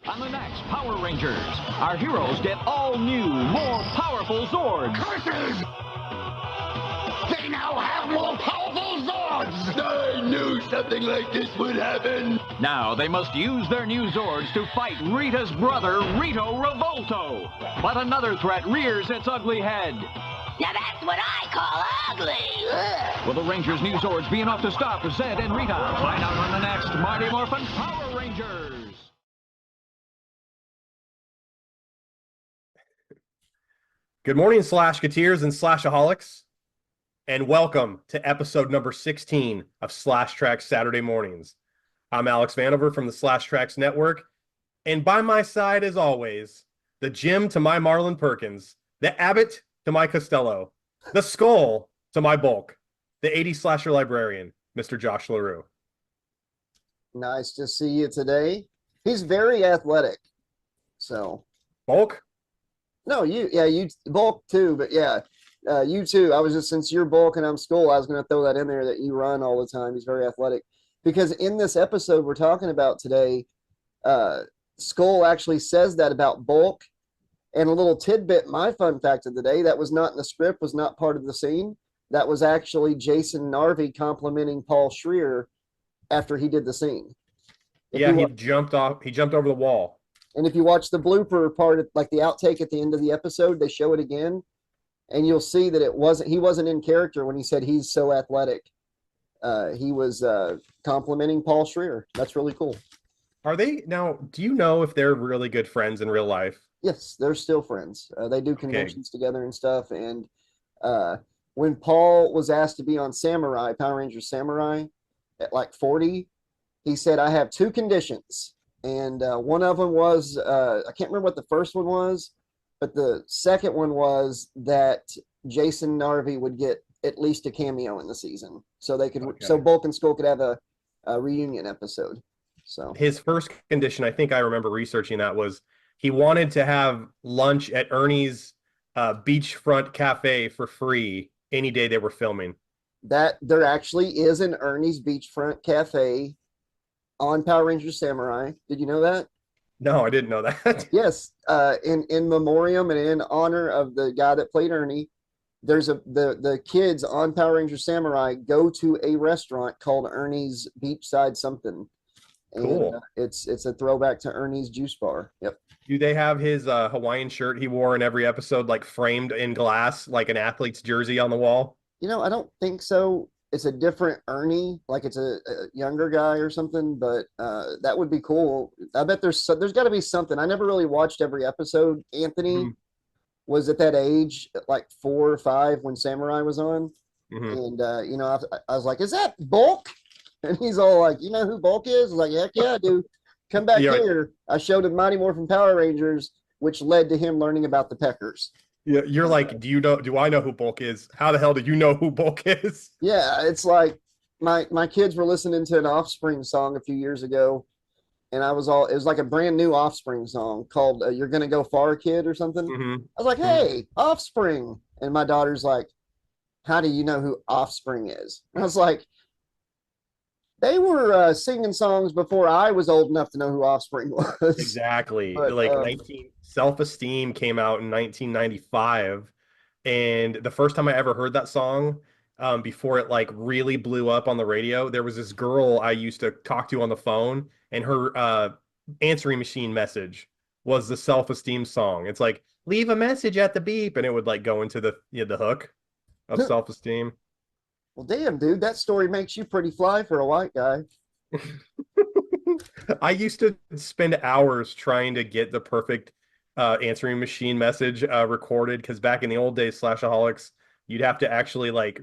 On the next Power Rangers, our heroes get all new, more powerful Zords. Curses! They now have more powerful Zords! I knew something like this would happen! Now they must use their new Zords to fight Rita's brother, Rito Revolto. But another threat rears its ugly head. Now that's what I call ugly! Ugh. Will the Rangers' new Zords be enough to stop Zed and Rita? Find out on the next Mighty Morphin Power Rangers. Good morning, Slashketeers and Slashaholics, and welcome to episode number 16 of Slash Trax Saturday Mornings. I'm Alex Vanover from the Slash Trax Network, and by my side, as always, the Jim to my Marlon Perkins, the Abbott to my Costello, the Skull to my Bulk, the 80s Slasher Librarian, Mr. Josh LaRue. Nice to see you today. He's very athletic, so. Bulk? No, you bulk too, but yeah, you too. I was just, since you're bulk and I'm Skull, I was going to throw that in there that you run all the time. He's very athletic, because in this episode we're talking about today, Skull actually says that about bulk. And a little tidbit, my fun fact of the day, that was not in the script, was not part of the scene. That was actually Jason Narvey complimenting Paul Schreer after he did the scene. He jumped off. He jumped over the wall. And if you watch the blooper part, like the outtake at the end of the episode, they show it again, and you'll see that he wasn't in character when he said he's so athletic. He was complimenting Paul Schreer. That's really cool. Are they now? Do you know if they're really good friends in real life? Yes, they're still friends. They do conventions together and stuff. And when Paul was asked to be on Samurai, Power Rangers Samurai, at like 40, he said, "I have two conditions." And one of them was, I can't remember what the first one was, but the second one was that Jason Narvey would get at least a cameo in the season, so they could, so Bulk and Skull could have a reunion episode. So his first condition, I think I remember researching that, was he wanted to have lunch at Ernie's beachfront cafe for free any day they were filming. That there actually is an Ernie's beachfront cafe on Power Rangers Samurai. Did you know that? No, I didn't know that. Yes, in memoriam and in honor of the guy that played Ernie, there's the kids on Power Rangers Samurai go to a restaurant called Ernie's Beachside something. And, cool. It's a throwback to Ernie's Juice Bar. Yep. Do they have his Hawaiian shirt he wore in every episode, like framed in glass, like an athlete's jersey on the wall? You know, I don't think so. It's a different Ernie, like it's a younger guy or something, but that would be cool. I bet there's got to be something. I never really watched every episode. Anthony was at that age, like 4 or 5 when Samurai was on. And, you know, I was like, "Is that Bulk?" And he's all like, "You know who Bulk is?" I was like, "Heck yeah, dude. Come back here." I showed him Mighty Morphin Power Rangers, which led to him learning about the Peckers. Yeah, you're like, do I know who Bulk is? How the hell do you know who Bulk is? Yeah, it's like my kids were listening to an Offspring song a few years ago, and it was like a brand new Offspring song called "You're Gonna Go Far, Kid" or something. I was like, "Hey, Offspring," and my daughter's like, "How do you know who Offspring is?" And I was like, they were singing songs before I was old enough to know who Offspring was. Exactly. But, like Self-Esteem came out in 1995, and the first time I ever heard that song, before it like really blew up on the radio, there was this girl I used to talk to on the phone, and her answering machine message was the Self-Esteem song. It's like, "Leave a message at the beep," and it would like go into the hook of Self-Esteem. Well, damn, dude, that story makes you pretty fly for a white guy. I used to spend hours trying to get the perfect answering machine message recorded, because back in the old days, Slashaholics, you'd have to actually like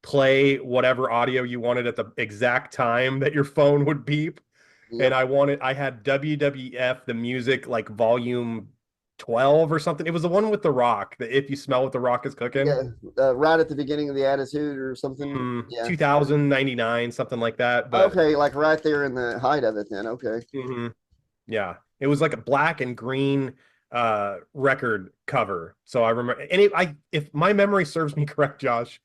play whatever audio you wanted at the exact time that your phone would beep. Yep. And I had WWF, the music, like volume 12 or something. It was the one with The Rock, that "If You Smell What The Rock Is Cooking." Yeah, right at the beginning of the Attitude or something. 2099, something like that. But okay, like right there in the height of it then. Okay. Yeah, it was like a black and green record cover. So I remember, and if my memory serves me correct, Josh,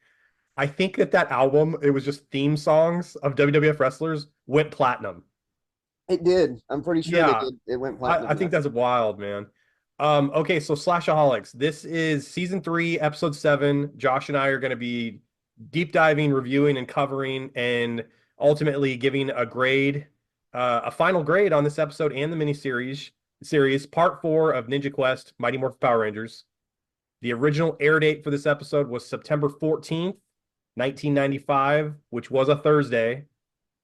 I think that album, it was just theme songs of WWF wrestlers, went platinum. It did. I'm pretty sure they Yeah, did. It went platinum. I think that's wild, man. Okay, so Slashaholics. This is season 3, episode 7. Josh and I are going to be deep diving, reviewing, and covering, and ultimately giving a grade, a final grade on this episode and the series, part 4 of Ninja Quest Mighty Morphin Power Rangers. The original air date for this episode was September 14th, 1995, which was a Thursday,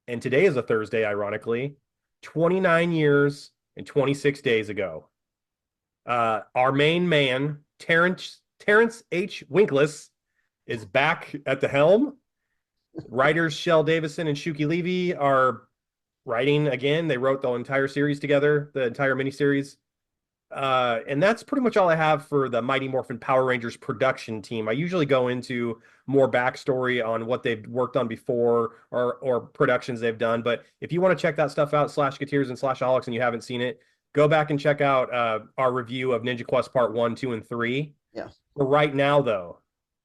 and today is a Thursday, ironically, 29 years and 26 days ago. Our main man, Terrence H. Winkless, is back at the helm. Writers Shel Davison and Shuki Levy are writing again. They wrote the entire series together, the entire miniseries. And that's pretty much all I have for the Mighty Morphin Power Rangers production team. I usually go into more backstory on what they've worked on before or productions they've done. But if you want to check that stuff out, Slashketeers and Slashaholics, and you haven't seen it, go back and check out our review of Ninja Quest Part 1, 2, and 3. Yeah. For right now, though,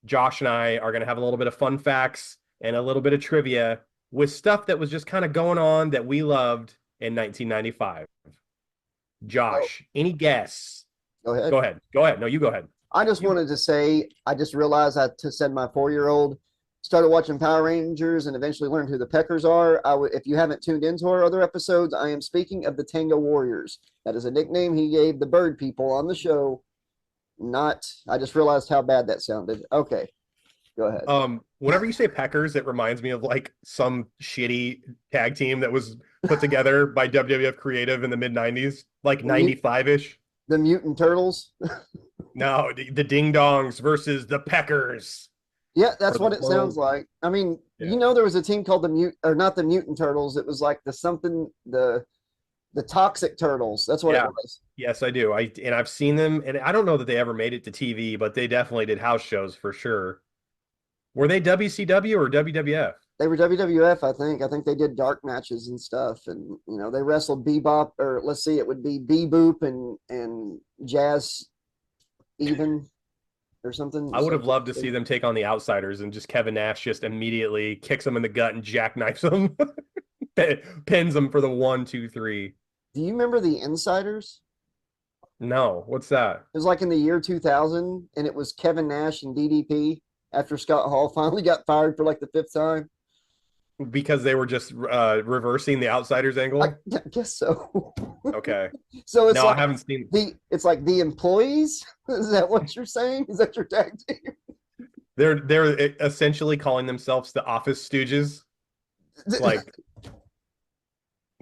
Josh and I are going to have a little bit of fun facts and a little bit of trivia with stuff that was just kind of going on that we loved in 1995. Josh, any guess? Go ahead. Go ahead. No, you go ahead. I just wanted to say, I just realized I to send my 4-year-old started watching Power Rangers and eventually learned who the Peckers are. If you haven't tuned into our other episodes, I am speaking of the Tango Warriors. That is a nickname he gave the bird people on the show. I just realized how bad that sounded. Okay, go ahead. Whenever you say Peckers, it reminds me of like some shitty tag team that was put together by WWF Creative in the mid-90s, like 95-ish. The Mutant Turtles? No, the Ding Dongs versus the Peckers. Yeah, that's what it sounds like. I mean, yeah. There was a team called not the Mutant Turtles. It was like the Toxic Turtles. That's what it was. Yes, I do. I've seen them, and I don't know that they ever made it to TV, but they definitely did house shows for sure. Were they WCW or WWF? They were WWF, I think. I think they did dark matches and stuff, and they wrestled Bebop, or let's see, it would be Beboop and Jazz Even or something. I would have loved to see them take on the Outsiders, and just Kevin Nash just immediately kicks them in the gut and jackknifes them, pins them for the 1, 2, 3. Do you remember the Insiders? No, what's that? It was like in the year 2000, and it was Kevin Nash and DDP after Scott Hall finally got fired for like the 5th time. Because they were just reversing the Outsiders angle? I guess so. Okay. So it's I haven't seen it's like the employees. Is that what you're saying? Is that your tag team? They're essentially calling themselves the Office Stooges. Like,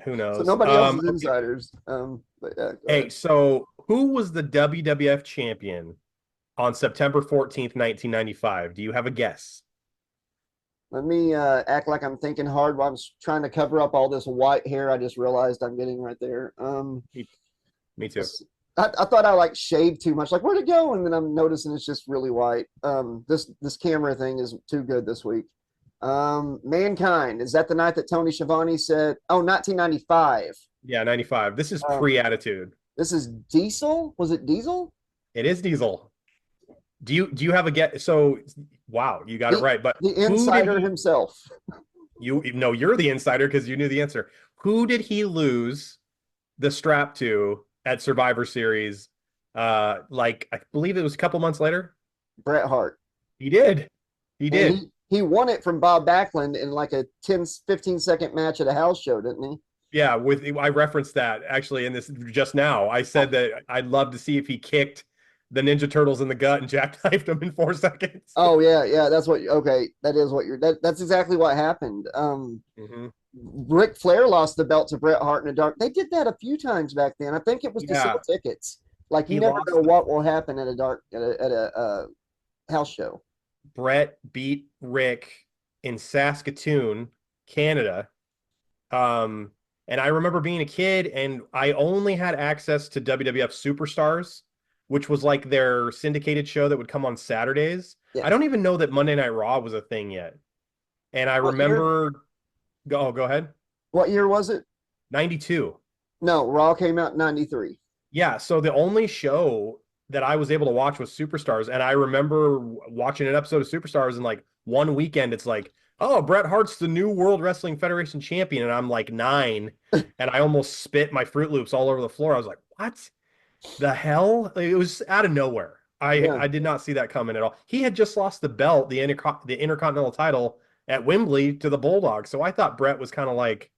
who knows? So nobody else is Insiders. But hey, so who was the WWF champion on September 14th, 1995? Do you have a guess? Let me act like I'm thinking hard while I'm trying to cover up all this white hair I just realized I'm getting right there. Me too. I thought I like shaved too much. Like, where'd it go? And then I'm noticing it's just really white. This camera thing is too good this week. Mankind. Is that the night that Tony Schiavone said, 1995? Yeah, 95. This is pre-Attitude. This is Diesel? Was it Diesel? It is Diesel. Do you have a guess? So, wow, you got it right. But the insider himself. You're the insider because you knew the answer. Who did he lose the strap to at Survivor Series? I believe it was a couple months later. Bret Hart. He did. He won it from Bob Backlund in like a 15-second match at a house show, didn't he? Yeah, I referenced that actually in this just now. I said that I'd love to see if he kicked the Ninja Turtles in the gut and jackknifed them in 4 seconds. Oh yeah, that's what. Okay, that is what that's exactly what happened. Ric Flair lost the belt to Bret Hart in a dark. They did that a few times back then. I think it was to sell tickets. Like you never know what will happen at a house show. Bret beat Rick in Saskatoon, Canada. And I remember being a kid, and I only had access to WWF Superstars, which was like their syndicated show that would come on Saturdays. Yeah. I don't even know that Monday Night Raw was a thing yet. And I remember... Go ahead. What year was it? 92. No, Raw came out in 93. Yeah, so the only show that I was able to watch was Superstars, and I remember watching an episode of Superstars, and like one weekend, it's like oh, Bret Hart's the new World Wrestling Federation champion. And I'm like 9 and I almost spit my Fruit Loops all over the floor. I was like, what the hell? Like, it was out of nowhere. Yeah. I did not see that coming at all. He had just lost the belt, the Intercontinental title at Wembley to the Bulldog. So I thought Bret was kind of like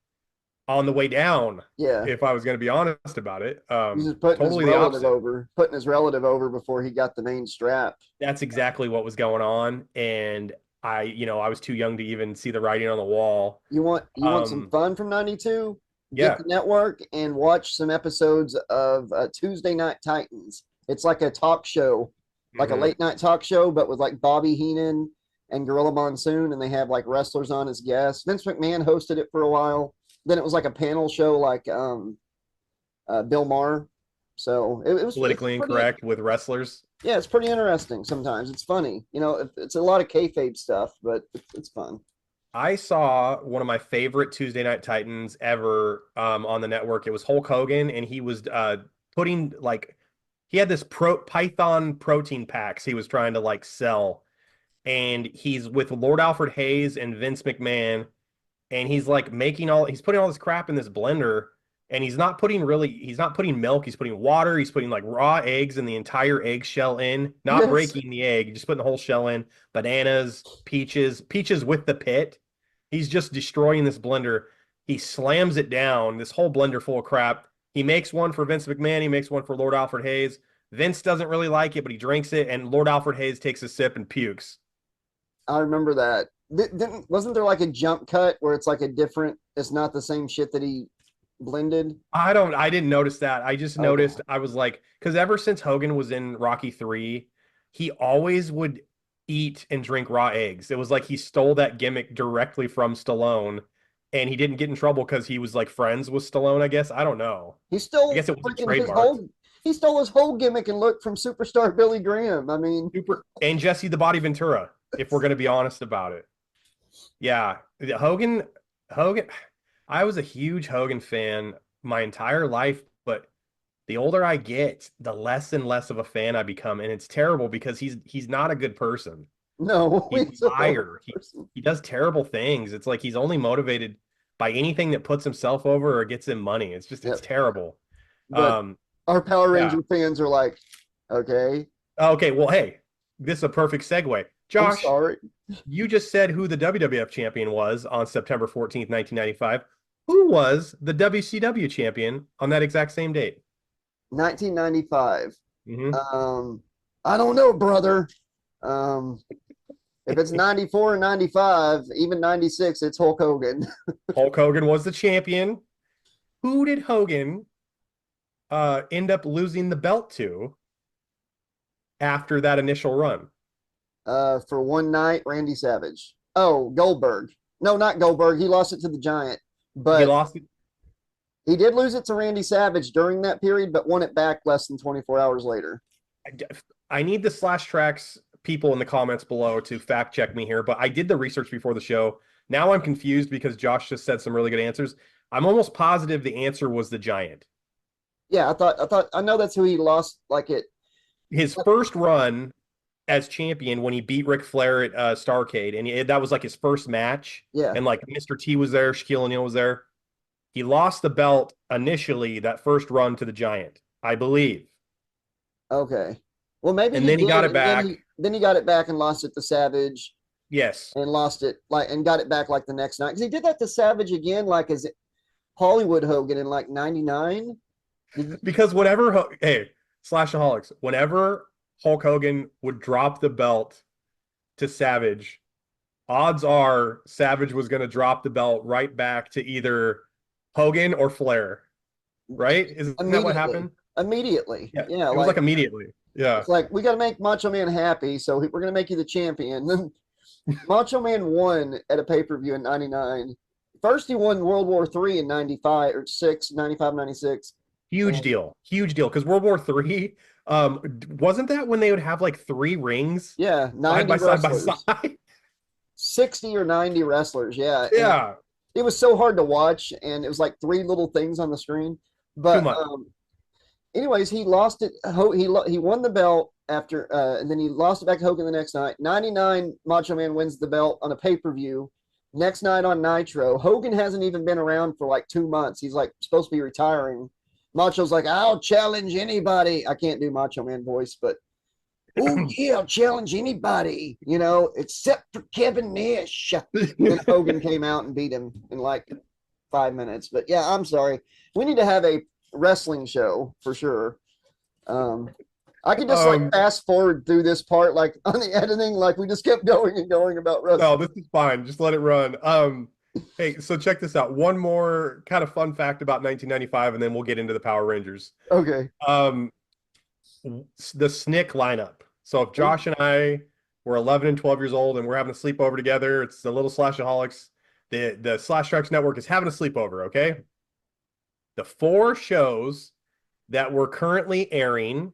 on the way down, Yeah. if I was going to be honest about it. He's just putting Totally his the relative opposite. over, putting his relative over before he got the main strap. That's exactly what was going on. And I was too young to even see the writing on the wall. You want some Um, fun from '92? yeah. Get the network and watch some episodes of Tuesday Night Titans. It's like a talk show, like a Mhm. late night talk show, but with like Bobby Heenan and Gorilla Monsoon, and they have like wrestlers on as guests. Vince McMahon hosted it for a while. Then it was like a panel show, like Bill Maher. So it was Politically pretty, incorrect with wrestlers. yeah, it's pretty interesting. Sometimes it's funny, it's a lot of kayfabe stuff, but it's fun. I saw one of my favorite Tuesday Night Titans ever on the network. It was Hulk Hogan, and he was putting he had this Python protein packs he was trying to like sell, and he's with Lord Alfred Hayes and Vince McMahon, and he's like he's putting all this crap in this blender, and he's not putting milk, he's putting water, he's putting like raw eggs and the entire egg shell in, not Yes. breaking the egg, just putting the whole shell in, bananas, peaches with the pit. He's just destroying this blender. He slams it down, this whole blender full of crap. He makes one for Vince McMahon, he makes one for Lord Alfred Hayes. Vince doesn't really like it, but he drinks it, and Lord Alfred Hayes takes a sip and pukes. I remember that. Wasn't there like a jump cut where it's like it's not the same shit that he blended? I didn't notice that. I just Okay. noticed, I was like, because ever since Hogan was in Rocky 3, he always would eat and drink raw eggs. It was like he stole that gimmick directly from Stallone, and he didn't get in trouble because he was like friends with Stallone, I guess. I don't know. He stole I guess it wasn't freaking his trademarked. he stole his whole gimmick and look from superstar Billy Graham. I mean, And Jesse the Body Ventura, if we're going to be honest about it. Yeah, Hogan, I was a huge Hogan fan my entire life, but the older I get, the less and less of a fan I become, and it's terrible because he's not a good person. no, He's a liar. He does terrible things. It's like he's only motivated by anything that puts himself over or gets him money. It's just it's terrible. But our Power yeah. Ranger fans are like, okay, Okay, well, hey, this is a perfect segue. I'm Josh, sorry. you just said who the WWF champion was on September 14th, 1995. Who was the WCW champion on that exact same date? 1995. Mhm. I don't know, brother. If it's 94 and 95, even 96, it's Hulk Hogan. Hulk Hogan was the champion. Who did Hogan end up losing the belt to after that initial run? For one night, Randy Savage. Oh, Goldberg. No, not Goldberg. He lost it to the Giant, He but lost it. he did lose it to Randy Savage during that period, but won it back less than 24 hours later. I need the Slash Trax people in the comments below to fact check me here, but I did the research before the show. Now I'm confused because Josh just said some really good answers. I'm almost positive the answer was the Giant. Yeah, I know that's who he lost. Like it. His first run as champion when he beat Ric Flair at Starrcade, and that was like his first match. Yeah. And like Mr. T was there, Shaquille O'Neal was there. He lost the belt initially that first run to the Giant, I believe. Okay. Well, maybe And then he did, got it and back. Then he got it back and lost it to Savage. Yes. And lost it and got it back like the next night because he did that to Savage again, like as Hollywood Hogan in like '99. Because hey, Slashaholics, whenever Hulk Hogan would drop the belt to Savage, odds are Savage was going to drop the belt right back to either Hogan or Flair. Right? Isn't that what happened? Immediately. Yeah. It was like immediately. Yeah. It's like, we got to make Macho Man happy, so we're going to make you the champion. Then Macho Man won at a pay-per-view in '99. First, he won World War III in '95 or '95, '96. Huge deal. Because World War III, wasn't that when they would have like 3 rings? Yeah, 90 side by wrestlers. side. 60 or 90 wrestlers, yeah. Yeah. And it was so hard to watch, and it was like 3 little things on the screen. But anyways, he lost it. He won the belt after, and then he lost it back to Hogan the next night. '99, Macho Man wins the belt on a pay-per-view. Next night on Nitro, Hogan hasn't even been around for like 2 months. He's like supposed to be retiring. Macho's like, I'll challenge anybody. I can't do Macho Man voice, but oh yeah, I'll challenge anybody, except for Kevin Nash. And Hogan came out and beat him in like 5 minutes. But yeah, I'm sorry. We need to have a wrestling show for sure. I could just like fast forward through this part, like on the editing, like we just kept going and going about wrestling. No, this is fine. Just let it run. Hey, so check this out. One more kind of fun fact about 1995, and then we'll get into the Power Rangers. Okay. The SNCC lineup. So if Josh and I were 11 and 12 years old and we're having a sleepover together, it's the little Slashaholics. The Slash Tracks Network is having a sleepover, okay? The 4 shows that we're currently airing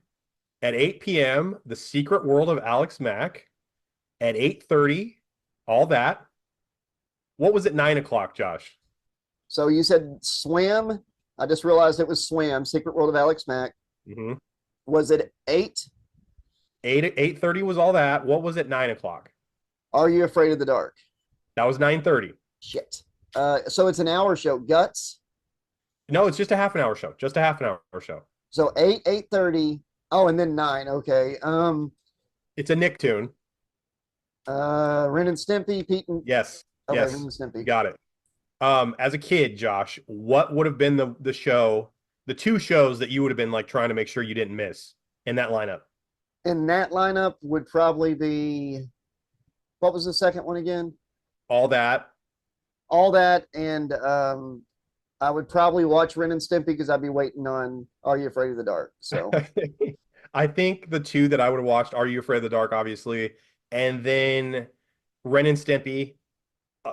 at 8 p.m., The Secret World of Alex Mack. At 8:30, all that. What was at 9 o'clock, Josh? So you said Swam. I just realized it was Swam, Secret World of Alex Mack. Mm-hmm. Was it 8? 8:30 was all that. What was at 9 o'clock? Are You Afraid of the Dark? That was 9:30. Shit. So it's an hour show. Guts? No, it's just a half an hour show. Just a half an hour show. So 8:30. Oh, and then 9. Okay. It's a Nicktoon. Ren and Stimpy, Pete and Yes. Okay, yes. Ren and Stimpy. You got it. As a kid, Josh, what would have been the show, the 2 shows that you would have been like trying to make sure you didn't miss in that lineup? In that lineup would probably be, what was the second one again? All that. All that, and I would probably watch Ren and Stimpy because I'd be waiting on Are You Afraid of the Dark? So I think the 2 that I would have watched, Are You Afraid of the Dark, obviously, and then Ren and Stimpy.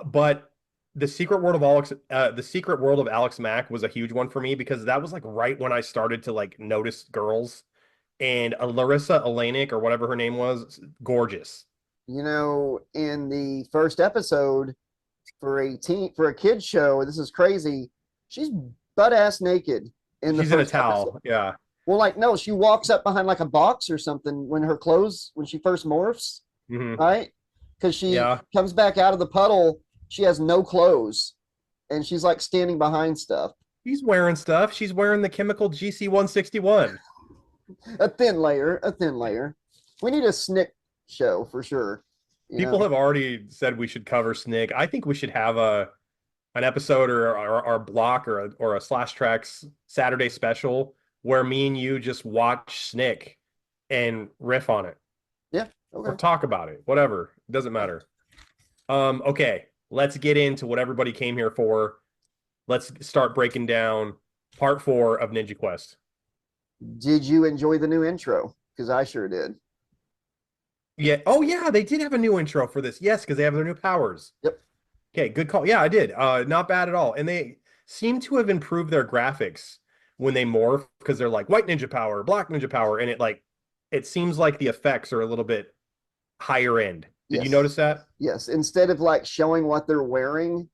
But the Secret World of Alex Mack was a huge one for me because that was like right when I started to like notice girls, and Larissa Elanik or whatever her name was, gorgeous. In the first episode for a kid's show, this is crazy. She's butt ass naked She's in a towel. Episode. Yeah. Well, like no, she walks up behind like a box or something when she first morphs, right? Because she comes back out of the puddle, she has no clothes, and she's like standing behind stuff. She's wearing stuff. She's wearing the chemical GC-161. A thin layer. We need a SNCC show for sure. People have already said we should cover SNCC. I think we should have an episode or a block or a Slash Tracks Saturday special where me and you just watch SNCC and riff on it. Yeah. Okay. Or talk about it. Whatever. It doesn't matter. Okay. Let's get into what everybody came here for. Let's start breaking down part 4 of Ninja Quest. Did you enjoy the new intro? Because I sure did. Yeah. Oh, yeah. They did have a new intro for this. Yes, because they have their new powers. Yep. Okay. Good call. Yeah, I did. Not bad at all. And they seem to have improved their graphics when they morph because they're like white ninja power, black ninja power, and it seems like the effects are a little bit higher end. Did you notice that? Yes. Instead of like showing what they're wearing,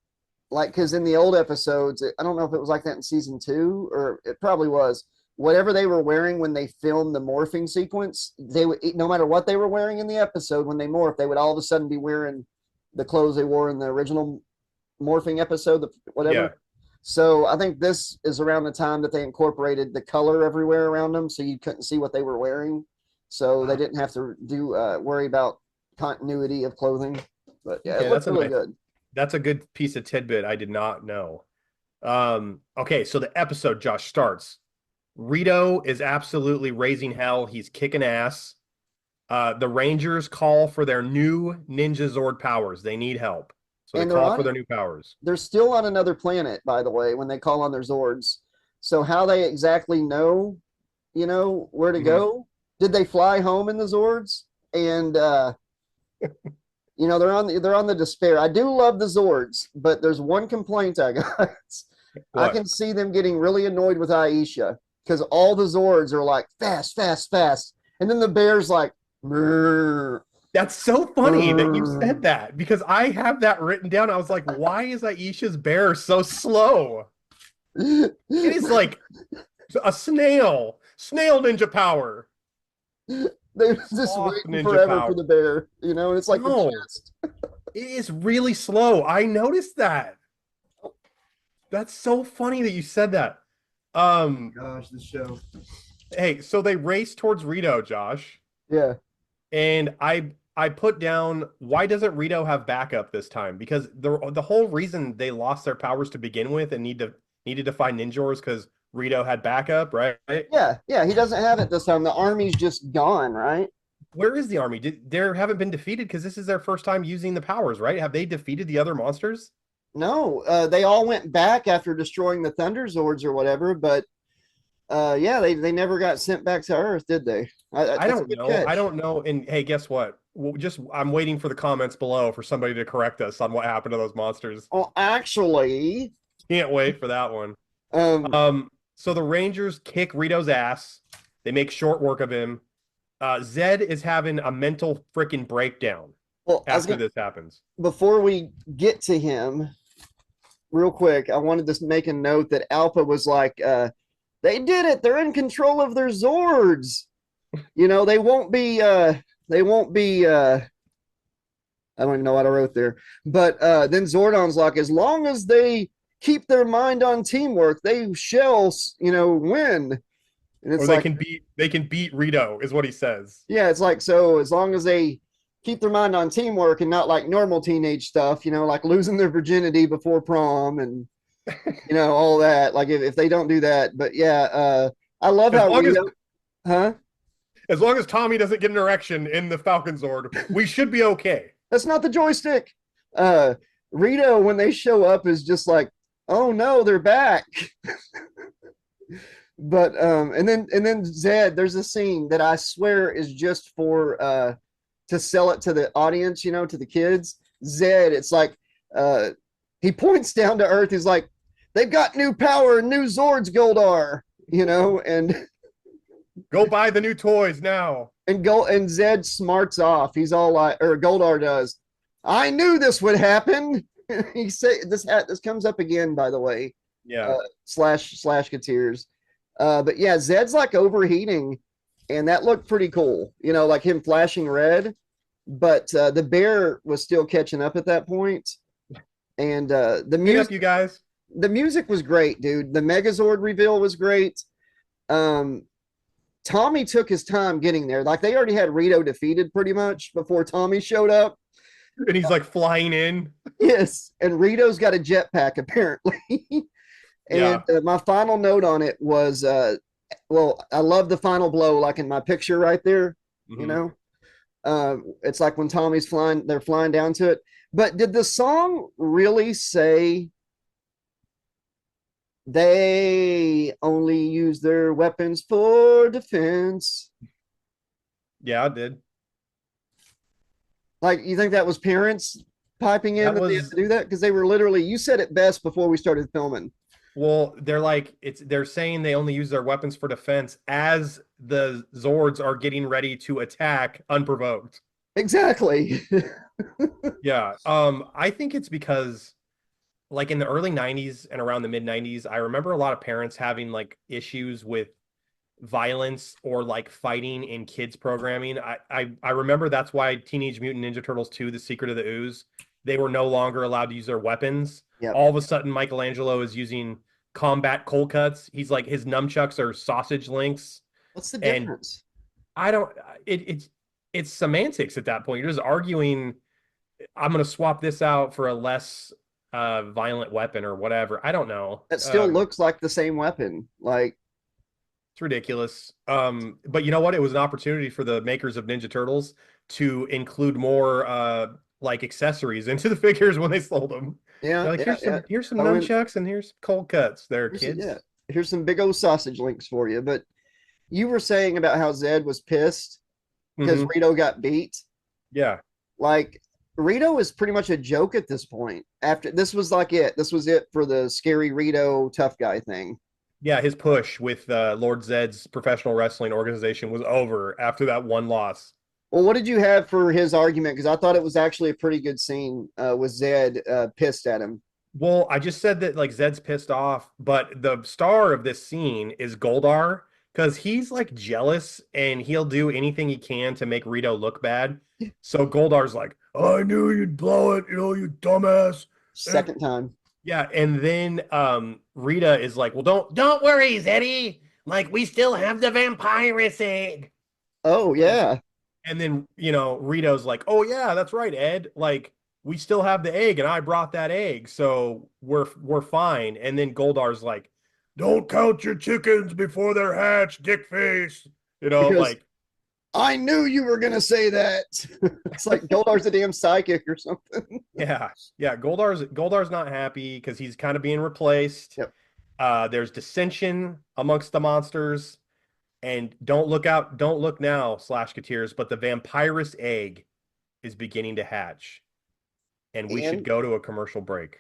like because in the old episodes, I don't know if it was like that in season 2 or it probably was. Whatever they were wearing when they filmed the morphing sequence, they would, no matter what they were wearing in the episode, when they morphed, they would all of a sudden be wearing the clothes they wore in the original morphing episode, whatever. Yeah. So I think this is around the time that they incorporated the color everywhere around them, so you couldn't see what they were wearing. So they didn't have to worry about continuity of clothing. But yeah, it looks really good. That's a good piece of tidbit I did not know. Okay, so the episode, Josh, starts. Rito is absolutely raising hell. He's kicking ass. The Rangers call for their new Ninja Zord powers. They need help. So they call for their new powers. They're still on another planet, by the way, when they call on their Zords. So how they exactly know, where to go? Did they fly home in the Zords? And they're on the despair. I do love the Zords, but there's one complaint I got. I can see them getting really annoyed with Aisha because all the Zords are like fast, fast, fast, and then the bear's like. Brr. That's so funny that you said that because I have that written down. I was like, why is Aisha's bear so slow? It is like a snail ninja power. They're just waiting forever for the bear, and it's like the chest. It is really slow. I noticed that. That's so funny that you said that. Gosh, the show. Hey, so they race towards Rito, Josh, Yeah. and I put down why doesn't Rito have backup this time? Because the whole reason they lost their powers to begin with and needed to find ninjas because Rito had backup, right? Yeah, yeah, he doesn't have it this time. The army's just gone, right? Where is the army? They haven't been defeated because this is their first time using the powers, right? Have they defeated the other monsters? No, they all went back after destroying the Thunder Zords or whatever, but yeah, they never got sent back to Earth, did they? I That's a don't good know. catch. I don't know. And hey, guess what? Well, just I'm waiting for the comments below for somebody to correct us on what happened to those monsters. Well, actually, Can't wait for that one. um, So the Rangers kick Rito's ass. They make short work of him. Zed is having a mental freaking breakdown well, after this happens. before we get to him, real quick, I wanted to make a note that Alpha was like, they did it. They're in control of their Zords. You know, they won't be. I don't even know what I wrote there. But then Zordon's like, as long as they keep their mind on teamwork, they shall, win. And it's Or like, they can beat Rito, is what he says. yeah, it's like, so as long as they keep their mind on teamwork and not like normal teenage stuff, like losing their virginity before prom and all that. Like if they don't do that, but yeah, I love As how long Rito, huh? as long as Tommy doesn't get an erection in the Falcon Zord, we should be okay. That's not the joystick. Rito, when they show up, is just like, oh no, they're back. But and then Zed, there's a scene that I swear is just for to sell it to the audience, to the kids. Zed, it's like he points down to Earth. He's like, they've got new power, new Zords, Goldar, and Go buy the new toys now. and Zed smarts off. He's all like, or Goldar does. I knew this would happen. He say this comes up again, by the way. Yeah. Slash Kateers. But yeah, Zed's like overheating, and that looked pretty cool. Like him flashing red. But the bear was still catching up at that point. And the music, you guys. The music was great, dude. The Megazord reveal was great. Tommy took his time getting there. Like they already had Rito defeated pretty much before Tommy showed up. And he's like flying in. Yes, and Rito's got a jetpack apparently. And my final note on it was, well, I love the final blow, like in my picture right there. It's like when Tommy's flying, they're flying down to it. But did the song really say they only use their weapons for defense? Yeah, I did. Like, you think that was parents piping in that they had to do that? Because they were literally, you said it best before we started filming. Well, they're saying they only use their weapons for defense as the Zords are getting ready to attack unprovoked. Exactly. Yeah. I think it's because like in the early 90s and around the mid 90s, I remember a lot of parents having like issues with violence or like fighting in kids programming. I remember that's why Teenage Mutant Ninja Turtles 2, The Secret of the Ooze, they were no longer allowed to use their weapons. Yep. All of a sudden, Michelangelo is using combat cold cuts. He's like, his nunchucks are sausage links. What's the difference? I don't, it's semantics at that point. You're just arguing, I'm going to swap this out for a less violent weapon or whatever. I don't know. That still looks like the same weapon. Like, it's ridiculous. But you know what? It was an opportunity for the makers of Ninja Turtles to include more like accessories into the figures when they sold them. Yeah, like here's some nunchucks and here's cold cuts there, kids. Here's some big old sausage links for you. But you were saying about how Zed was pissed because Rito got beat. Yeah, like Rito is pretty much a joke at this point. After this was like it. This was it for the scary Rito tough guy thing. Yeah, his push with Lord Zed's professional wrestling organization was over after that one loss. Well, what did you have for his argument? Because I thought it was actually a pretty good scene with Zed pissed at him. Well, I just said that like Zed's pissed off, but the star of this scene is Goldar because he's like jealous and he'll do anything he can to make Rito look bad. So Goldar's like, I knew you'd blow it, you dumbass. Second time. Yeah, and then Rita is like, "Well, don't worry, Zeddy. Like, we still have the vampirus egg." Oh yeah. And then, Rito's like, "Oh yeah, that's right, Ed. Like, we still have the egg, and I brought that egg, so we're fine." And then Goldar's like, "Don't count your chickens before they're hatched, dickface." Because Like, I knew you were gonna say that. It's like Goldar's a damn psychic or something. yeah. Goldar's not happy because he's kind of being replaced. Yep. There's dissension amongst the monsters. And don't look now, Slashketeers, but the vampirus egg is beginning to hatch. And we should go to a commercial break.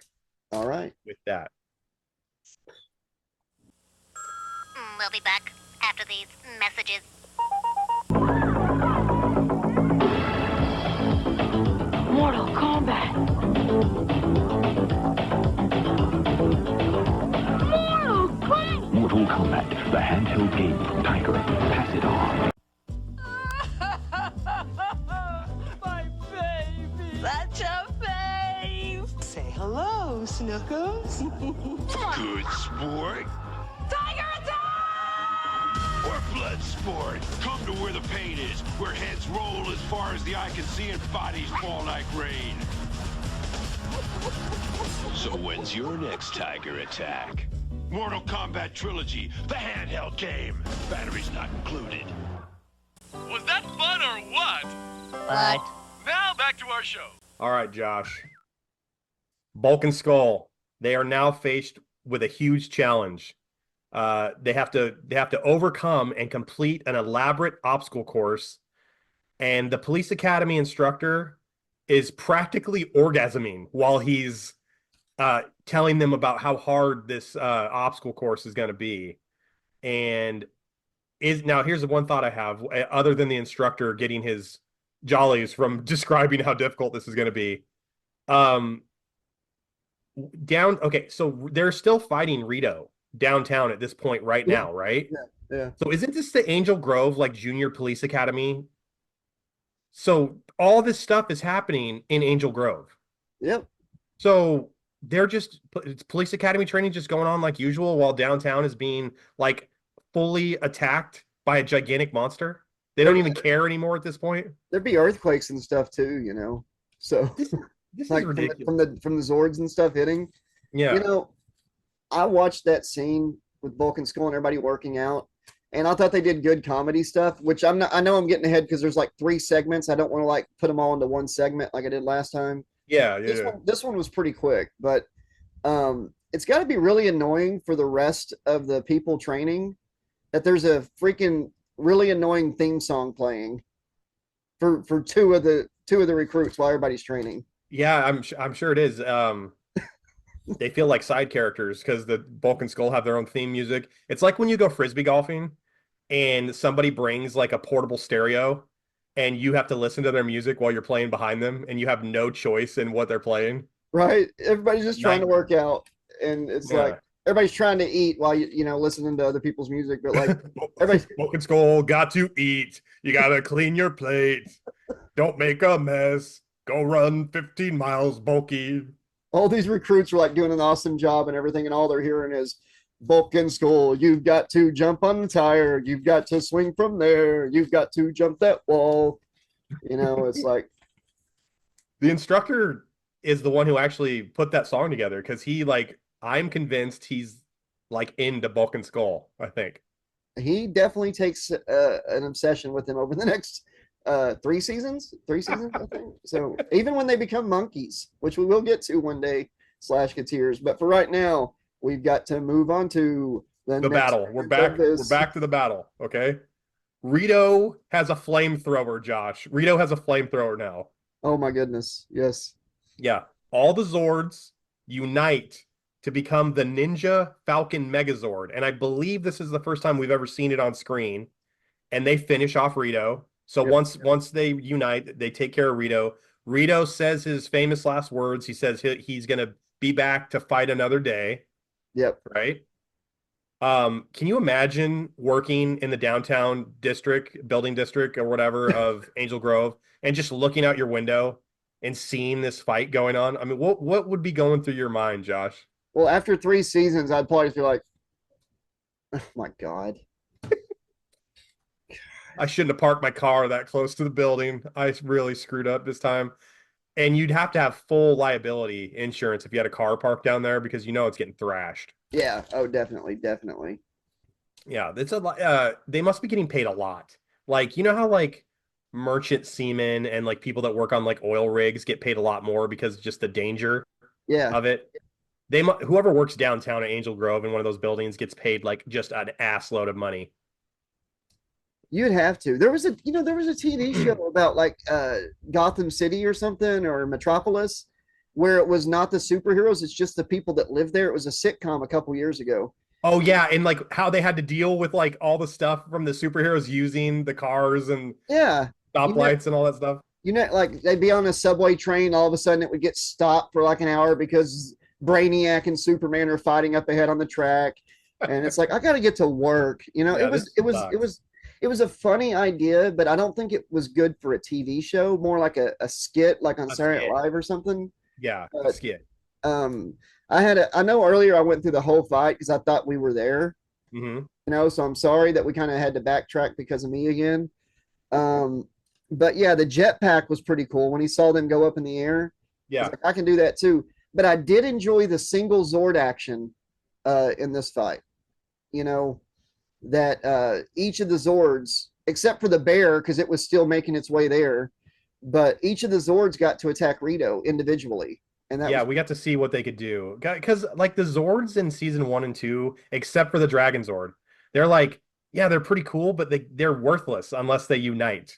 All right. With that. We'll be back after these messages. Mortal Kombat. Mortal Kombat, the handheld game from Tiger. Pass it on. My baby. Such a babe. Say hello, Snookums. Good sport. Tiger attack! Or blood sport. Come to where the pain is, where heads roll as far as the eye can see and bodies fall like rain. So when's your next Tiger attack? Mortal Kombat Trilogy, the handheld game. Batteries not included. Was that fun or what? What? Now back to our show. All right, Josh. Bulk and Skull. They are now faced with a huge challenge. They have to overcome and complete an elaborate obstacle course, and the police academy instructor is practically orgasming while he's telling them about how hard this obstacle course is going to be. And now here's the one thought I have, other than the instructor getting his jollies from describing how difficult this is going to be. Okay, so they're still fighting Rito downtown at this point right now, right? Yeah. So isn't this the Angel Grove junior police academy? So all this stuff is happening in Angel Grove. Yep. So it's police academy training just going on like usual while downtown is being fully attacked by a gigantic monster. They don't even care anymore at this point. There'd be earthquakes and stuff too, So This is ridiculous. from the Zords and stuff hitting. Yeah. I watched that scene with Bulk and Skull and everybody working out, and I thought they did good comedy stuff, which I know I'm getting ahead because there's 3 segments. I don't want to put them all into one segment like I did last time. Yeah. This one was pretty quick, but it's got to be really annoying for the rest of the people training that there's a freaking really annoying theme song playing for two of the recruits while everybody's training. Yeah, I'm sure it is. They feel like side characters because the Bulk and Skull have their own theme music. It's like when you go frisbee golfing and somebody brings a portable stereo and you have to listen to their music while you're playing behind them and you have no choice in what they're playing. Right. Everybody's just trying to work out, and it's everybody's trying to eat while listening to other people's music, but everybody's Bulk and Skull got to eat. You got to clean your plate. Don't make a mess. Go run 15 miles, Bulky. All these recruits are doing an awesome job and everything, and all they're hearing is Bulk and Skull. You've got to jump on the tire. You've got to swing from there. You've got to jump that wall. It's the instructor is the one who actually put that song together because I'm convinced he's into Bulk and Skull. I think he definitely takes an obsession with him over the next 3 seasons, I think. So even when they become monkeys, which we will get to one day, Slashketeers. But for right now, we've got to move on to the battle. We're back to the battle. Okay. Rito has a flamethrower, Josh. Rito has a flamethrower now. Oh my goodness. Yes. Yeah. All the Zords unite to become the Ninja Falcon Megazord. And I believe this is the first time we've ever seen it on screen. And they finish off Rito. So once they unite, they take care of Rito. Rito says his famous last words. He says he's going to be back to fight another day. Yep. Right? Can you imagine working in the downtown building district or whatever of Angel Grove and just looking out your window and seeing this fight going on? I mean, what would be going through your mind, Josh? Well, after 3 seasons, I'd probably feel like, oh my God. I shouldn't have parked my car that close to the building. I really screwed up this time. And you'd have to have full liability insurance if you had a car parked down there because you know it's getting thrashed. Yeah. Oh, definitely. Definitely. Yeah, it's a lot. They must be getting paid a lot. Like, you know how like merchant seamen and like people that work on like oil rigs get paid a lot more because just the danger Yeah. of it. Whoever works downtown at Angel Grove in one of those buildings gets paid like just an ass load of money. You'd have to. There was a TV show about like Gotham City or something or Metropolis where it was not the superheroes, it's just the people that live there. It was a sitcom a couple years ago. Oh yeah, and like how they had to deal with like all the stuff from the superheroes using the cars and Yeah. stoplights and all that stuff. Like they'd be on a subway train, all of a sudden it would get stopped for like an hour because Brainiac and Superman are fighting up ahead on the track. And it's like, I gotta get to work. Yeah, it was a funny idea, but I don't think it was good for a TV show, more like a skit, like on Saturday Night Live or something. Yeah, But, a skit. I know earlier I went through the whole fight because I thought we were there, Mm-hmm. so I'm sorry that we kind of had to backtrack because of me again. But yeah, the jetpack was pretty cool when he saw them go up in the air. Yeah. I can do that too. But I did enjoy the single Zord action in this fight. That each of the Zords, except for the bear, because it was still making its way there, but each of the Zords got to attack Rito individually. And we got to see what they could do. Because like the Zords in season 1 and 2, except for the Dragon Zord, they're like, yeah, they're pretty cool, but they're worthless unless they unite.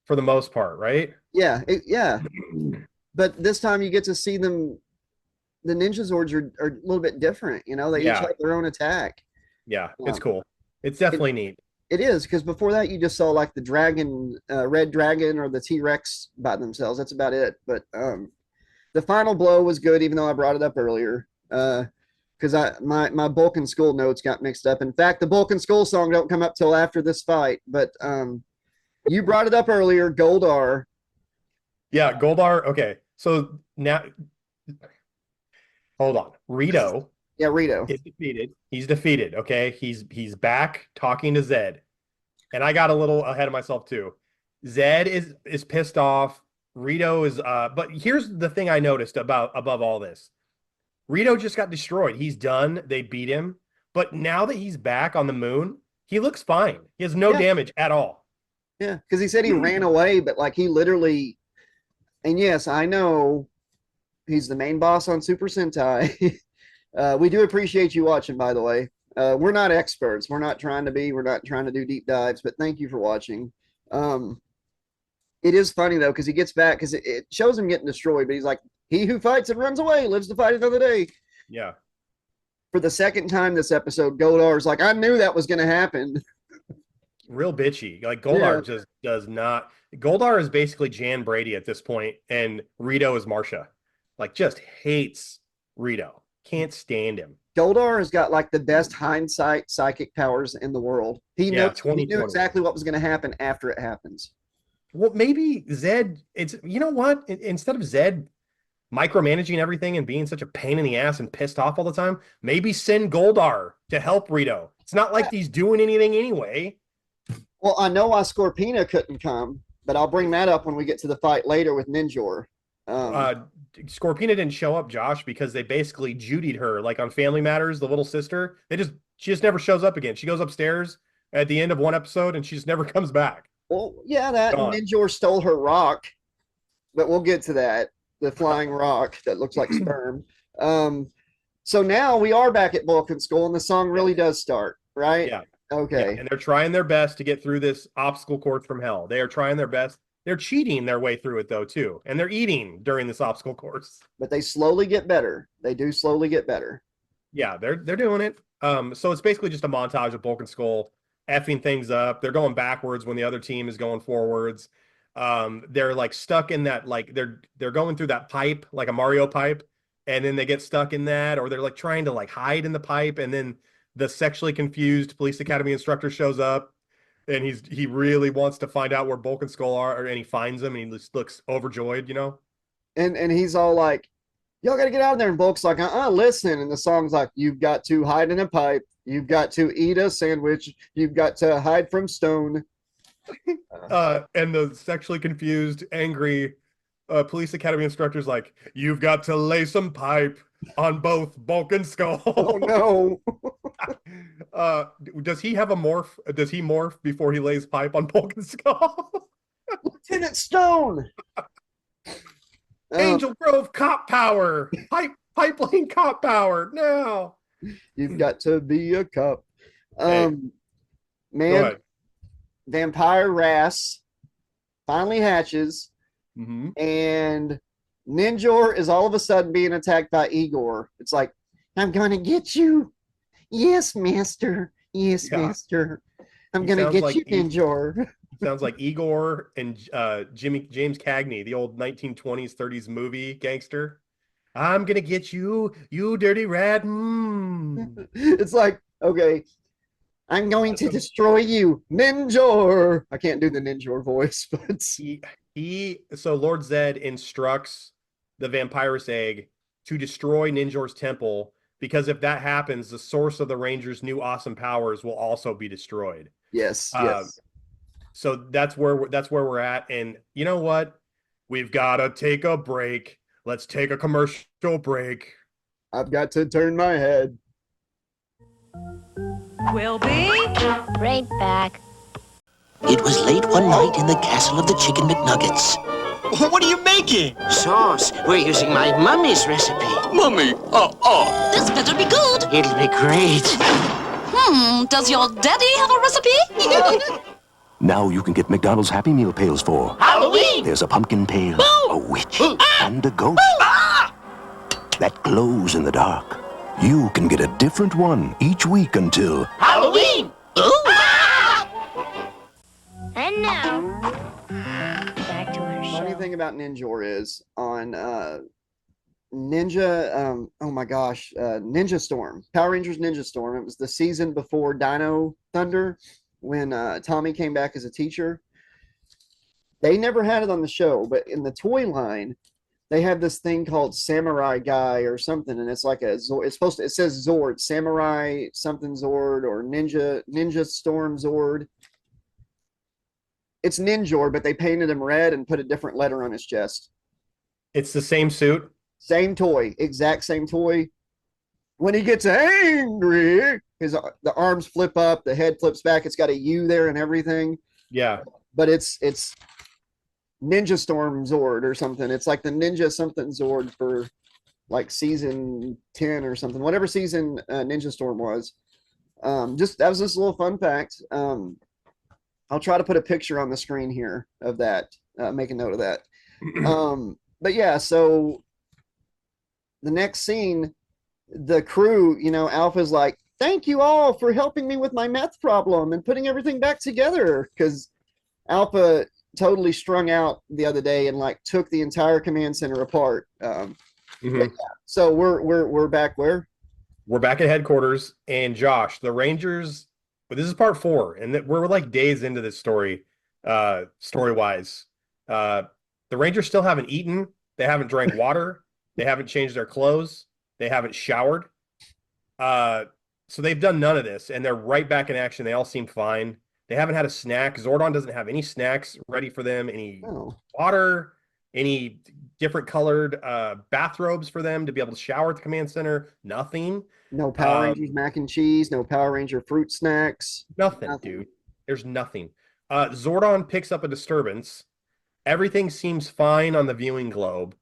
For the most part, right? Yeah. But this time you get to see them. The Ninja Zords are a little bit different. They each have their own attack. Yeah, it's cool. It's definitely neat. It is, because before that you just saw like the dragon, red dragon or the T-Rex by themselves. That's about it. But the final blow was good, even though I brought it up earlier. Because my Bulk and Skull notes got mixed up. In fact, the Bulk and Skull song don't come up till after this fight. But you brought it up earlier, Goldar. Yeah, Goldar. Okay, so now hold on. Rito. Yeah, Rito is defeated. He's defeated. Okay, he's back talking to Zed, and I got a little ahead of myself too. Zed is pissed off. Rito is. But here's the thing I noticed above all this. Rito just got destroyed. He's done. They beat him. But now that he's back on the moon, he looks fine. He has no damage at all. Yeah, because he said he ran away, but like he literally. And yes, I know he's the main boss on Super Sentai. We do appreciate you watching, by the way. We're not experts. We're not trying to be. We're not trying to do deep dives, but thank you for watching. It is funny, though, because he gets back, because it shows him getting destroyed, but he's like, he who fights and runs away lives to fight another day. Yeah. For the second time this episode, Goldar's like, I knew that was going to happen. Real bitchy. Like Goldar just does not. Goldar is basically Jan Brady at this point, and Rito is Marsha. Like, just hates Rito. Can't stand him. Goldar has got like the best hindsight psychic powers in the world. He knew exactly what was going to happen after it happens. Well, maybe Zed. It's you know what? Instead of Zed micromanaging everything and being such a pain in the ass and pissed off all the time, maybe send Goldar to help Rito. It's not like he's doing anything anyway. Well, I know why Scorpina couldn't come, but I'll bring that up when we get to the fight later with Ninjor. Scorpina didn't show up, Josh, because they basically Judied her, like on Family Matters, the little sister. She just never shows up again. She goes upstairs at the end of one episode and she just never comes back. Well, yeah, that Ninjor stole her rock, but we'll get to that. The flying rock that looks like sperm. So now we are back at Bulk and Skull, and the song really does start, right? Yeah. Okay. Yeah, and they're trying their best to get through this obstacle course from hell. They are trying their best. They're cheating their way through it, though, too. And they're eating during this obstacle course. But they slowly get better. They do slowly get better. Yeah, they're doing it. So it's basically just a montage of Bulk and Skull effing things up. They're going backwards when the other team is going forwards. They're like stuck in that, like they're going through that pipe, like a Mario pipe, and then they get stuck in that, or they're like trying to like hide in the pipe, and then the sexually confused police academy instructor shows up. and he really wants to find out where Bulk and Skull are, and he finds them, and he just looks overjoyed, you know. And he's all like, "Y'all got to get out of there." And Bulk's like, listen. And the song's like, "You've got to hide in a pipe. You've got to eat a sandwich. You've got to hide from stone." And the sexually confused, angry police academy instructor's like, "You've got to lay some pipe on both Bulk and Skull." Oh no. Does he have a morph? Does he morph before he lays pipe on Bulk and Skull? Lieutenant Stone. Angel Grove cop power. Pipeline cop power now. You've got to be a cop. Go Man, ahead. Vampire Wrasse finally hatches, and Ninjor is all of a sudden being attacked by Igor. It's like, "I'm gonna get you." "Yes, master. Yes, master. I'm gonna get you, Ninjor." Sounds like Igor and James Cagney, the old 1920s, 30s movie gangster. "I'm gonna get you, you dirty rat." It's like, okay, "I'm going to destroy you, Ninjor." I can't do the Ninjor voice, but so Lord Zed instructs the Vampirus egg to destroy Ninjor's temple, because if that happens, the source of the Ranger's new awesome powers will also be destroyed. yes. So that's where we're at. And you know what? We've got to take a break. Let's take a commercial break. I've got to turn my head. Will be Right back. It was late one night in the castle of the Chicken McNuggets. What are you making? Sauce. We're using my mummy's recipe. Mummy, This better be good. It'll be great. Does your daddy have a recipe? Now you can get McDonald's Happy Meal pails for Halloween! There's a pumpkin pail, a witch, and a ghost that glows in the dark. You can get a different one each week until Halloween! And now, back to our Funny show. thing about Ninjor is on Ninja, oh my gosh, Ninja Storm, Power Rangers Ninja Storm. It was the season before Dino Thunder, when Tommy came back as a teacher. They never had it on the show, but in the toy line, they have this thing called Samurai Guy or something, and it's like a Zord. It's supposed to. It says Zord, Samurai something Zord, or Ninja Storm Zord. It's Ninjor, but they painted him red and put a different letter on his chest. It's the same suit. Same toy, exact same toy. When he gets angry, the arms flip up, the head flips back. It's got a U there and everything. Yeah. But it's Ninja Storm Zord or something. It's like the Ninja something Zord for like season 10 or something. Whatever season Ninja Storm was. That was just a little fun fact. I'll try to put a picture on the screen here of that. Make a note of that. But yeah, so the next scene, the crew, Alpha's like, "Thank you all for helping me with my meth problem and putting everything back together." Because Alpha totally strung out the other day and like took the entire command center apart. Yeah, so we're back where? We're back at headquarters, and Josh, the Rangers. But this is part 4, and we're like days into this story, story-wise. The Rangers still haven't eaten. They haven't drank water. They haven't changed their clothes. They haven't showered. So they've done none of this, and they're right back in action. They all seem fine. They haven't had a snack. Zordon doesn't have any snacks ready for them, any water, any different colored bathrobes for them to be able to shower at the command center. Nothing. No Power Rangers mac and cheese. No Power Ranger fruit snacks. Nothing, dude. There's nothing. Zordon picks up a disturbance. Everything seems fine on the viewing globe,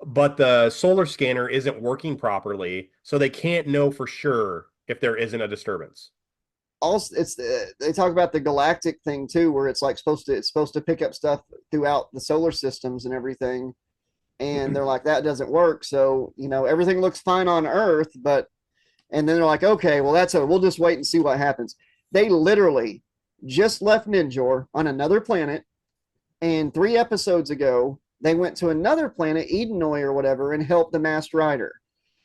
but the solar scanner isn't working properly, so they can't know for sure if there isn't a disturbance. Also, they talk about the galactic thing too, where it's like supposed to pick up stuff throughout the solar systems and everything, and they're like, that doesn't work. So everything looks fine on Earth, and then they're like, okay, well we'll just wait and see what happens. They literally just left Ninjor on another planet, and 3 episodes ago they went to another planet, Edenoi or whatever, and helped the Masked Rider.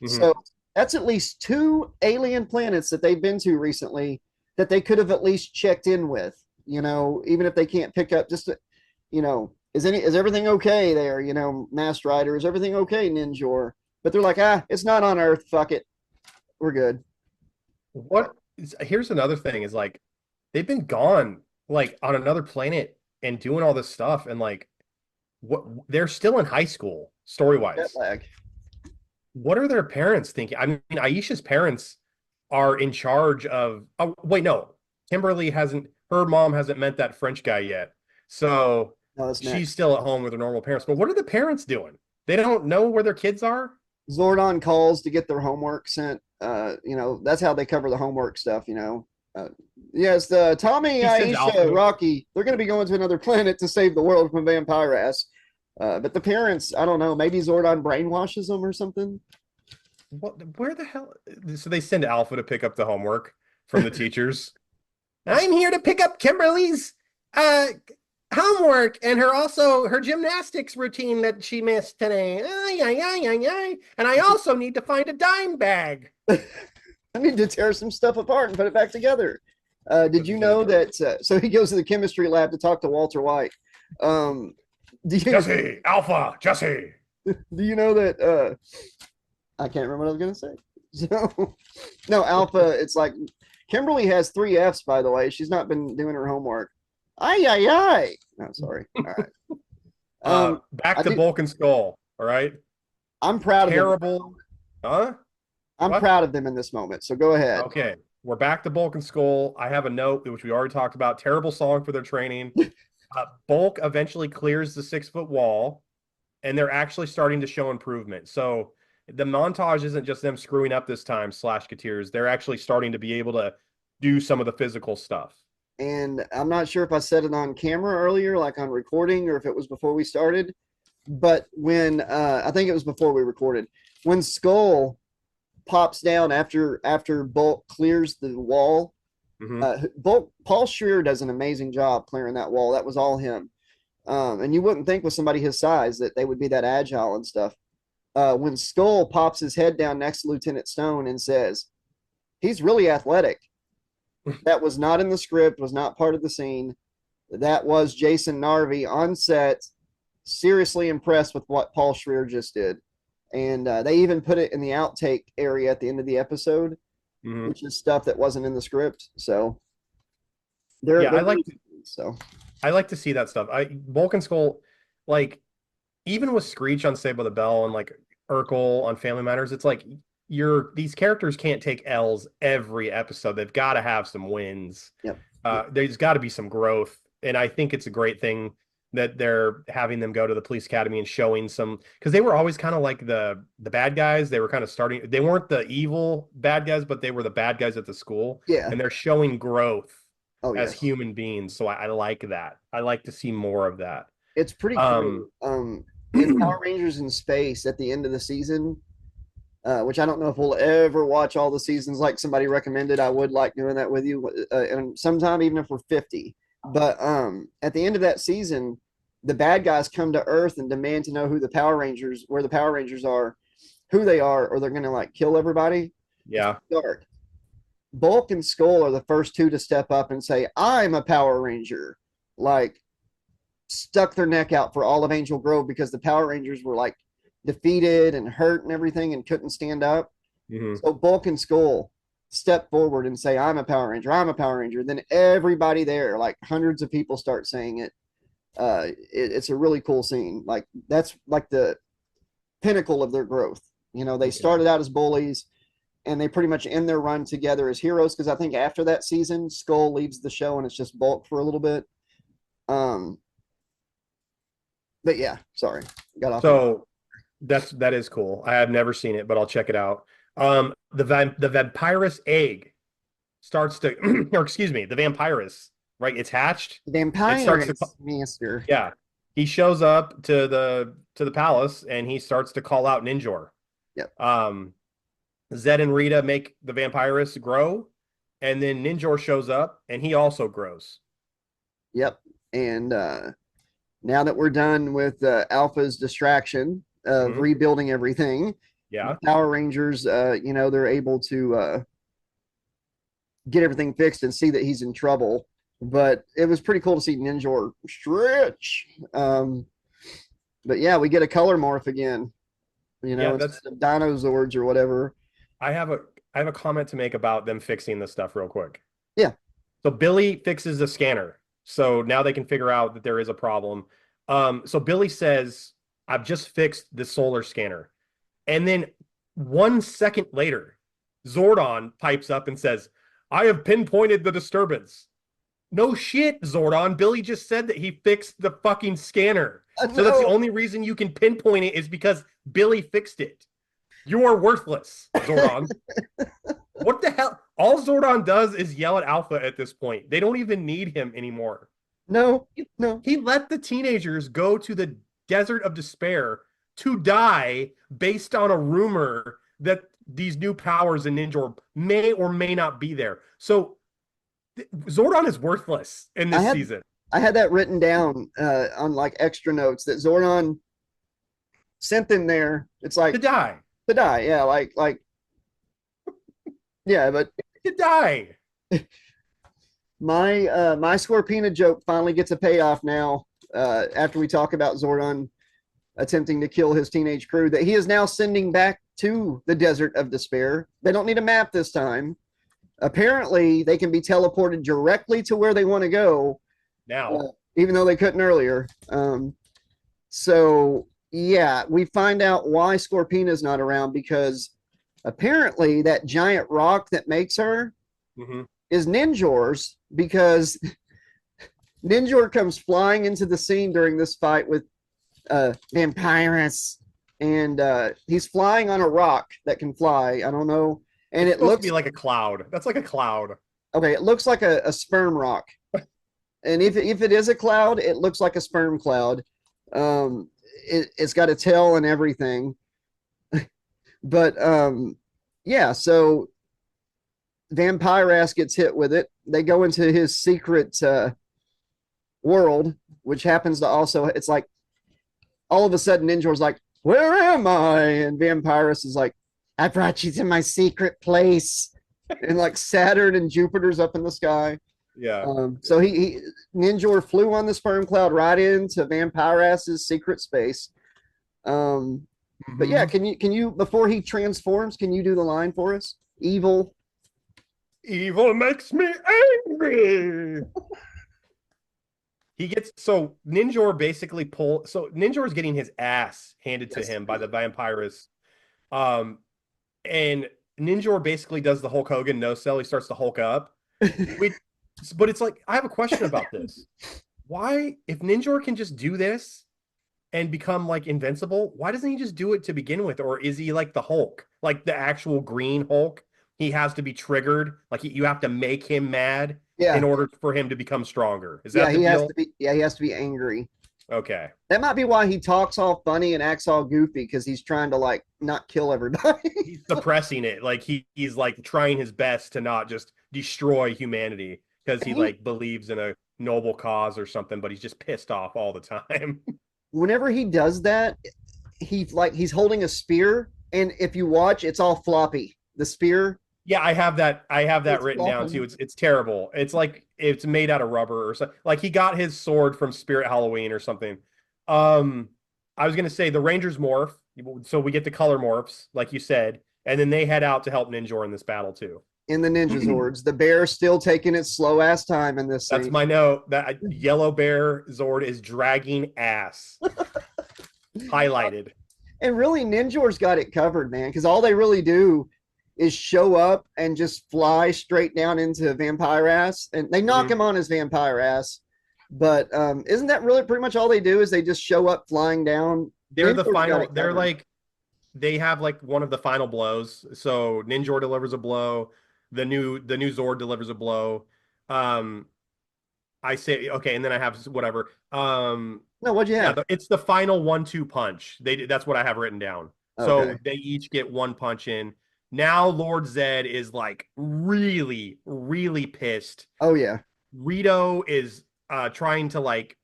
So that's at least 2 alien planets that they've been to recently that they could have at least checked in with. you know, even if they can't pick up just, you know, is everything okay there? You know, Masked Rider, is everything okay, Ninjor? But they're like, it's not on Earth. Fuck it. We're good. Here's another thing is like, they've been gone like on another planet and doing all this stuff. And like, they're still in high school story wise. Jet lag. What are their parents thinking? I mean, Aisha's parents are in charge of, oh, wait, no, her mom hasn't met that French guy yet. So she's still at home with her normal parents. But what are the parents doing? They don't know where their kids are? Zordon calls to get their homework sent. You know, that's how they cover the homework stuff, you know. Yes, Tommy, Aisha, Rocky, they're going to be going to another planet to save the world from vampire ass. But the parents, I don't know, maybe Zordon brainwashes them or something. Where the hell? So they send Alpha to pick up the homework from the teachers. I'm here to pick up Kimberly's homework and her gymnastics routine that she missed today. And I also need to find a dime bag. I need to tear some stuff apart and put it back together. Did you know that? So he goes to the chemistry lab to talk to Walter White. Jesse, Alpha, Jesse. Do you know that? I can't remember what I was going to say. So, no, Alpha, it's like Kimberly has 3 F's, by the way. She's not been doing her homework. Ay. No, sorry. All right. Back to Bulk and Skull. All right. I'm proud of them. Terrible. Huh? I'm proud of them in this moment. So go ahead. Okay. We're back to Bulk and Skull. I have a note, which we already talked about. Terrible song for their training. Bulk eventually clears the 6-foot wall, and they're actually starting to show improvement. So the montage isn't just them screwing up this time, Slashketeers. They're actually starting to be able to do some of the physical stuff. And I'm not sure if I said it on camera earlier, like on recording, or if it was before we started. But when I think it was before we recorded, when Skull pops down after Bulk clears the wall, Paul Schreer does an amazing job clearing that wall. That was all him. And you wouldn't think with somebody his size that they would be that agile and stuff. When Skull pops his head down next to Lieutenant Stone and says, he's really athletic. That was not in the script, was not part of the scene. That was Jason Narvey on set, seriously impressed with what Paul Schreer just did. And they even put it in the outtake area at the end of the episode, which is stuff that wasn't in the script. So I like to see that stuff. Bulk and Skull, like, even with Screech on Saved by the Bell and like Urkel on Family Matters, it's like these characters can't take L's every episode. They've got to have some wins. Yep. There's got to be some growth. And I think it's a great thing that they're having them go to the police academy and showing some, because they were always kind of like the bad guys. They were kind of starting, they weren't the evil bad guys, but they were the bad guys at the school. Yeah. And they're showing growth as yes. human beings. So I like that. I like to see more of that. It's pretty cool. In Power Rangers in Space at the end of the season, which I don't know if we'll ever watch all the seasons like somebody recommended. I would like doing that with you, and sometime even if we're 50. But at the end of that season, the bad guys come to Earth and demand to know where the Power Rangers are, who they are, or they're going to like kill everybody. Yeah. Dark. Bulk and Skull are the first two to step up and say, I'm a Power Ranger. Like, stuck their neck out for all of Angel Grove because the Power Rangers were like defeated and hurt and everything and couldn't stand up. So Bulk and Skull step forward and say, I'm a Power Ranger. I'm a Power Ranger. Then everybody there, like hundreds of people, start saying it. It's a really cool scene. Like, that's like the pinnacle of their growth. You know, they started out as bullies and they pretty much end their run together as heroes, because I think after that season, Skull leaves the show and it's just Bulk for a little bit. But yeah, sorry, got off. So that is cool. I have never seen it, but I'll check it out. The Vampirus egg starts to, or excuse me, the Vampirus, right? It's hatched. Vampirus, master. Yeah, he shows up to the palace and he starts to call out Ninjor. Yep. Zed and Rita make the Vampirus grow, and then Ninjor shows up and he also grows. Yep. And now that we're done with Alpha's distraction of rebuilding everything, Power Rangers, they're able to get everything fixed and see that he's in trouble But it was pretty cool to see Ninjor stretch. But yeah, we get a color morph again. Yeah, instead of Dinozords or whatever. I have a comment to make about them fixing this stuff real quick. Yeah. So Billy fixes the scanner. So now they can figure out that there is a problem. So Billy says, I've just fixed the solar scanner. And then 1 second later, Zordon pipes up and says, I have pinpointed the disturbance. No shit, Zordon. Billy just said that he fixed the fucking scanner. So that's the only reason you can pinpoint it is because Billy fixed it. You are worthless, Zordon. What the hell? All Zordon does is yell at Alpha at this point. They don't even need him anymore. No. He let the teenagers go to the Desert of Despair to die based on a rumor that these new powers in Ninja may or may not be there. So Zordon is worthless in this season. I had that written down on like extra notes that Zordon sent in there. It's like to die. Yeah, like yeah, but to die. My Scorpina joke finally gets a payoff now. After we talk about Zordon attempting to kill his teenage crew, that he is now sending back to the Desert of Despair. They don't need a map this time. Apparently, they can be teleported directly to where they want to go now, even though they couldn't earlier. So yeah, we find out why Scorpina's not around, because apparently that giant rock that makes her is Ninjor's, because Ninjor comes flying into the scene during this fight with Vampirus, and he's flying on a rock that can fly. I don't know. And it looks to be like a cloud. That's like a cloud. Okay, it looks like a sperm rock. And if it is a cloud, it looks like a sperm cloud. It's got a tail and everything. But yeah, so Vampirus gets hit with it. They go into his secret world, which happens to also, it's like all of a sudden Ninjor's like, where am I? And Vampirus is like, I brought you to my secret place. And like Saturn and Jupiter's up in the sky. Yeah. So he Ninjor flew on the sperm cloud right into Vampirus's secret space. But yeah, can you before he transforms, can you do the line for us? Evil makes me angry. He gets so Ninjor basically Ninjor is getting his ass handed to him by the Vampirus. And Ninjor basically does the Hulk Hogan no sell. He starts to Hulk up. But it's like, I have a question about this. Why, if Ninjor can just do this and become like invincible, why doesn't he just do it to begin with? Or is he like the Hulk, like the actual green Hulk? He has to be triggered. Like you have to make him mad in order for him to become stronger. Is that the deal? He has to be angry. Okay. That might be why he talks all funny and acts all goofy, because he's trying to like not kill everybody. He's suppressing it. Like he's like trying his best to not just destroy humanity because he like believes in a noble cause or something, but he's just pissed off all the time. Whenever he does that, he's holding a spear, and if you watch, it's all floppy. The spear. Yeah, I have that written down too. It's terrible. It's like it's made out of rubber or something. Like he got his sword from Spirit Halloween or something. I was gonna say the Rangers morph, so we get the color morphs, like you said, and then they head out to help Ninjor in this battle too. In the Ninja Zords, the bear still taking its slow ass time in this. That's my note. That yellow bear Zord is dragging ass. Highlighted. And really, Ninjor's got it covered, man, because all they really do is show up and just fly straight down into Vampirus, and they knock him on his Vampirus. But isn't that really pretty much all they do? Is they just show up flying down? They're the final. They're like, they have like one of the final blows. So Ninjor delivers a blow. The new Zord delivers a blow. I say okay, and then I have whatever. No, what'd you have? Yeah, it's the final 1-2 punch. That's what I have written down. Okay. So they each get one punch in. Now Lord Zed is like really, really pissed. Oh yeah. Rito is trying to like,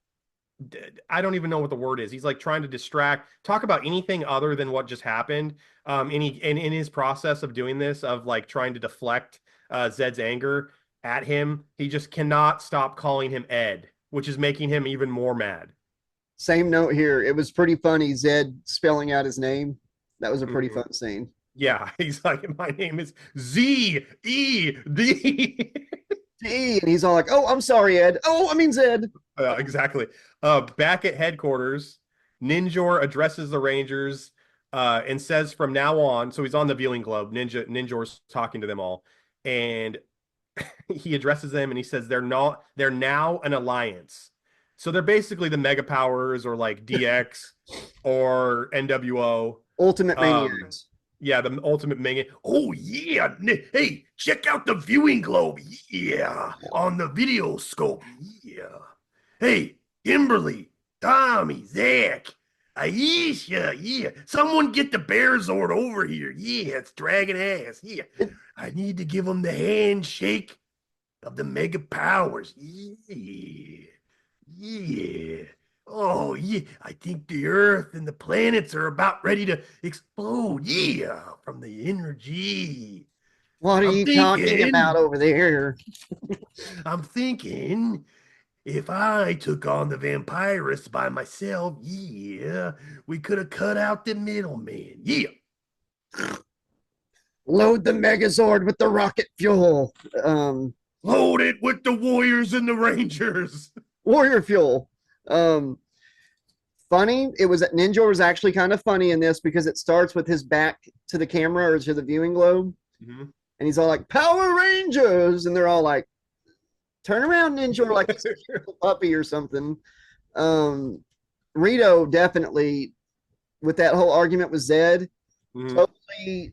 I don't even know what the word is. He's like trying to talk about anything other than what just happened. In his process of doing this, of like trying to deflect Zed's anger, at him, he just cannot stop calling him Ed, which is making him even more mad. Same note here. It was pretty funny. Zed spelling out his name. That was a pretty fun scene. Yeah, he's like, my name is Z-E-D. And he's all like, "Oh, I'm sorry, Ed. Oh, I mean Zed." Exactly. Back at headquarters, Ninjor addresses the Rangers and says from now on, so he's on the viewing globe. Ninjor's talking to them all, and he addresses them and he says they're now an alliance. So they're basically the Mega Powers or like DX or NWO. Ultimate Maniacs. Yeah, the Ultimate Maniac. Oh, yeah. Hey, check out the viewing globe. Yeah. On the video scope. Yeah. Hey, Kimberly, Tommy, Zach, Aisha. Yeah. Someone get the Bear Zord over here. Yeah, it's dragging ass. Yeah. I need to give them the handshake of the Mega Powers. Yeah. Yeah. Oh, yeah. I think the Earth and the planets are about ready to explode. Yeah. From the energy. What are you talking about over there? I'm thinking if I took on the vampirus by myself, yeah, we could have cut out the middleman. Yeah. Load the Megazord with the rocket fuel. Load it with the Warriors and the Rangers. Warrior fuel. Funny, it was Ninja was actually kind of funny in this because it starts with his back to the camera or to the viewing globe. And he's all like, Power Rangers. And they're all like, turn around, Ninja, like a puppy or something. Rito definitely, with that whole argument with Zed, totally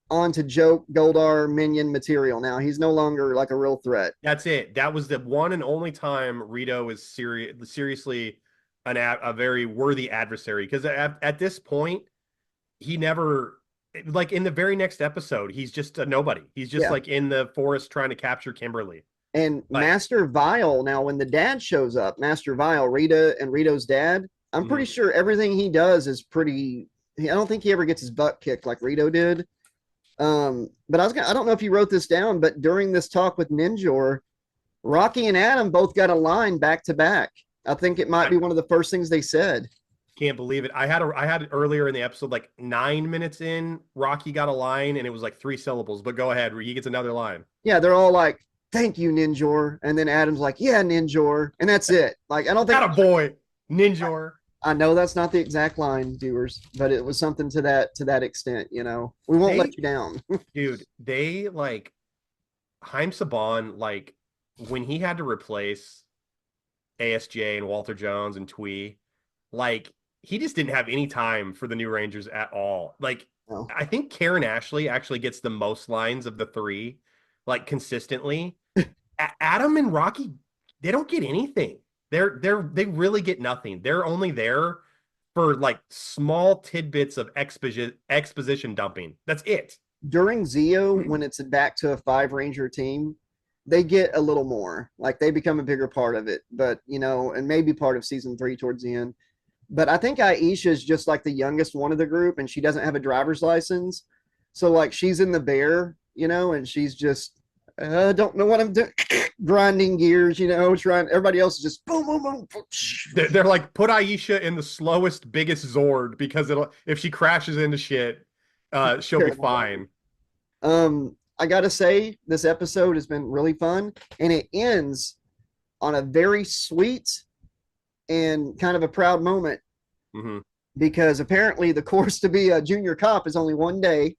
on to joke Goldar minion material now. He's no longer like a real threat. That's it. That was the one and only time Rito is seriously a very worthy adversary. Because at this point, he never, like in the very next episode, he's just a nobody. He's just like in the forest trying to capture Kimberly. And Master Vile, now when the dad shows up, Master Vile, Rita and Rito's dad, I'm pretty sure everything he does is pretty, I don't think he ever gets his butt kicked like Rito did. But I don't know if you wrote this down, but during this talk with Ninjor, Rocky and Adam both got a line back to back. I think it might be one of the first things they said. Can't believe it. I had it earlier in the episode, like 9 minutes in, Rocky got a line and it was like 3 syllables, but go ahead. He gets another line. Yeah. They're all like, thank you, Ninjor. And then Adam's like, yeah, Ninjor. And that's it. Like, I don't think. Got a boy, Ninjor. I know that's not the exact line, viewers, but it was something to that extent, you know. We won't let you down. Dude, they like Haim Saban, like when he had to replace ASJ and Walter Jones and Twee, like he just didn't have any time for the new Rangers at all. Like I think Karen Ashley actually gets the most lines of the 3, like consistently. Adam and Rocky, they don't get anything. They really get nothing. They're only there for like small tidbits of exposition dumping. That's it. During Zeo, when it's back to a 5 Ranger team, they get a little more. Like they become a bigger part of it. But you know, and maybe part of season 3 towards the end. But I think Aisha is just like the youngest one of the group, and she doesn't have a driver's license. So like she's in the bear, you know, and she's just don't know what I'm doing. Grinding gears, you know, trying. Everybody else is just boom, boom, boom. They're like, put Aisha in the slowest, biggest Zord because if she crashes into shit, she'll be fine. I gotta say, this episode has been really fun, and it ends on a very sweet and kind of a proud moment because apparently the course to be a junior cop is only 1 day,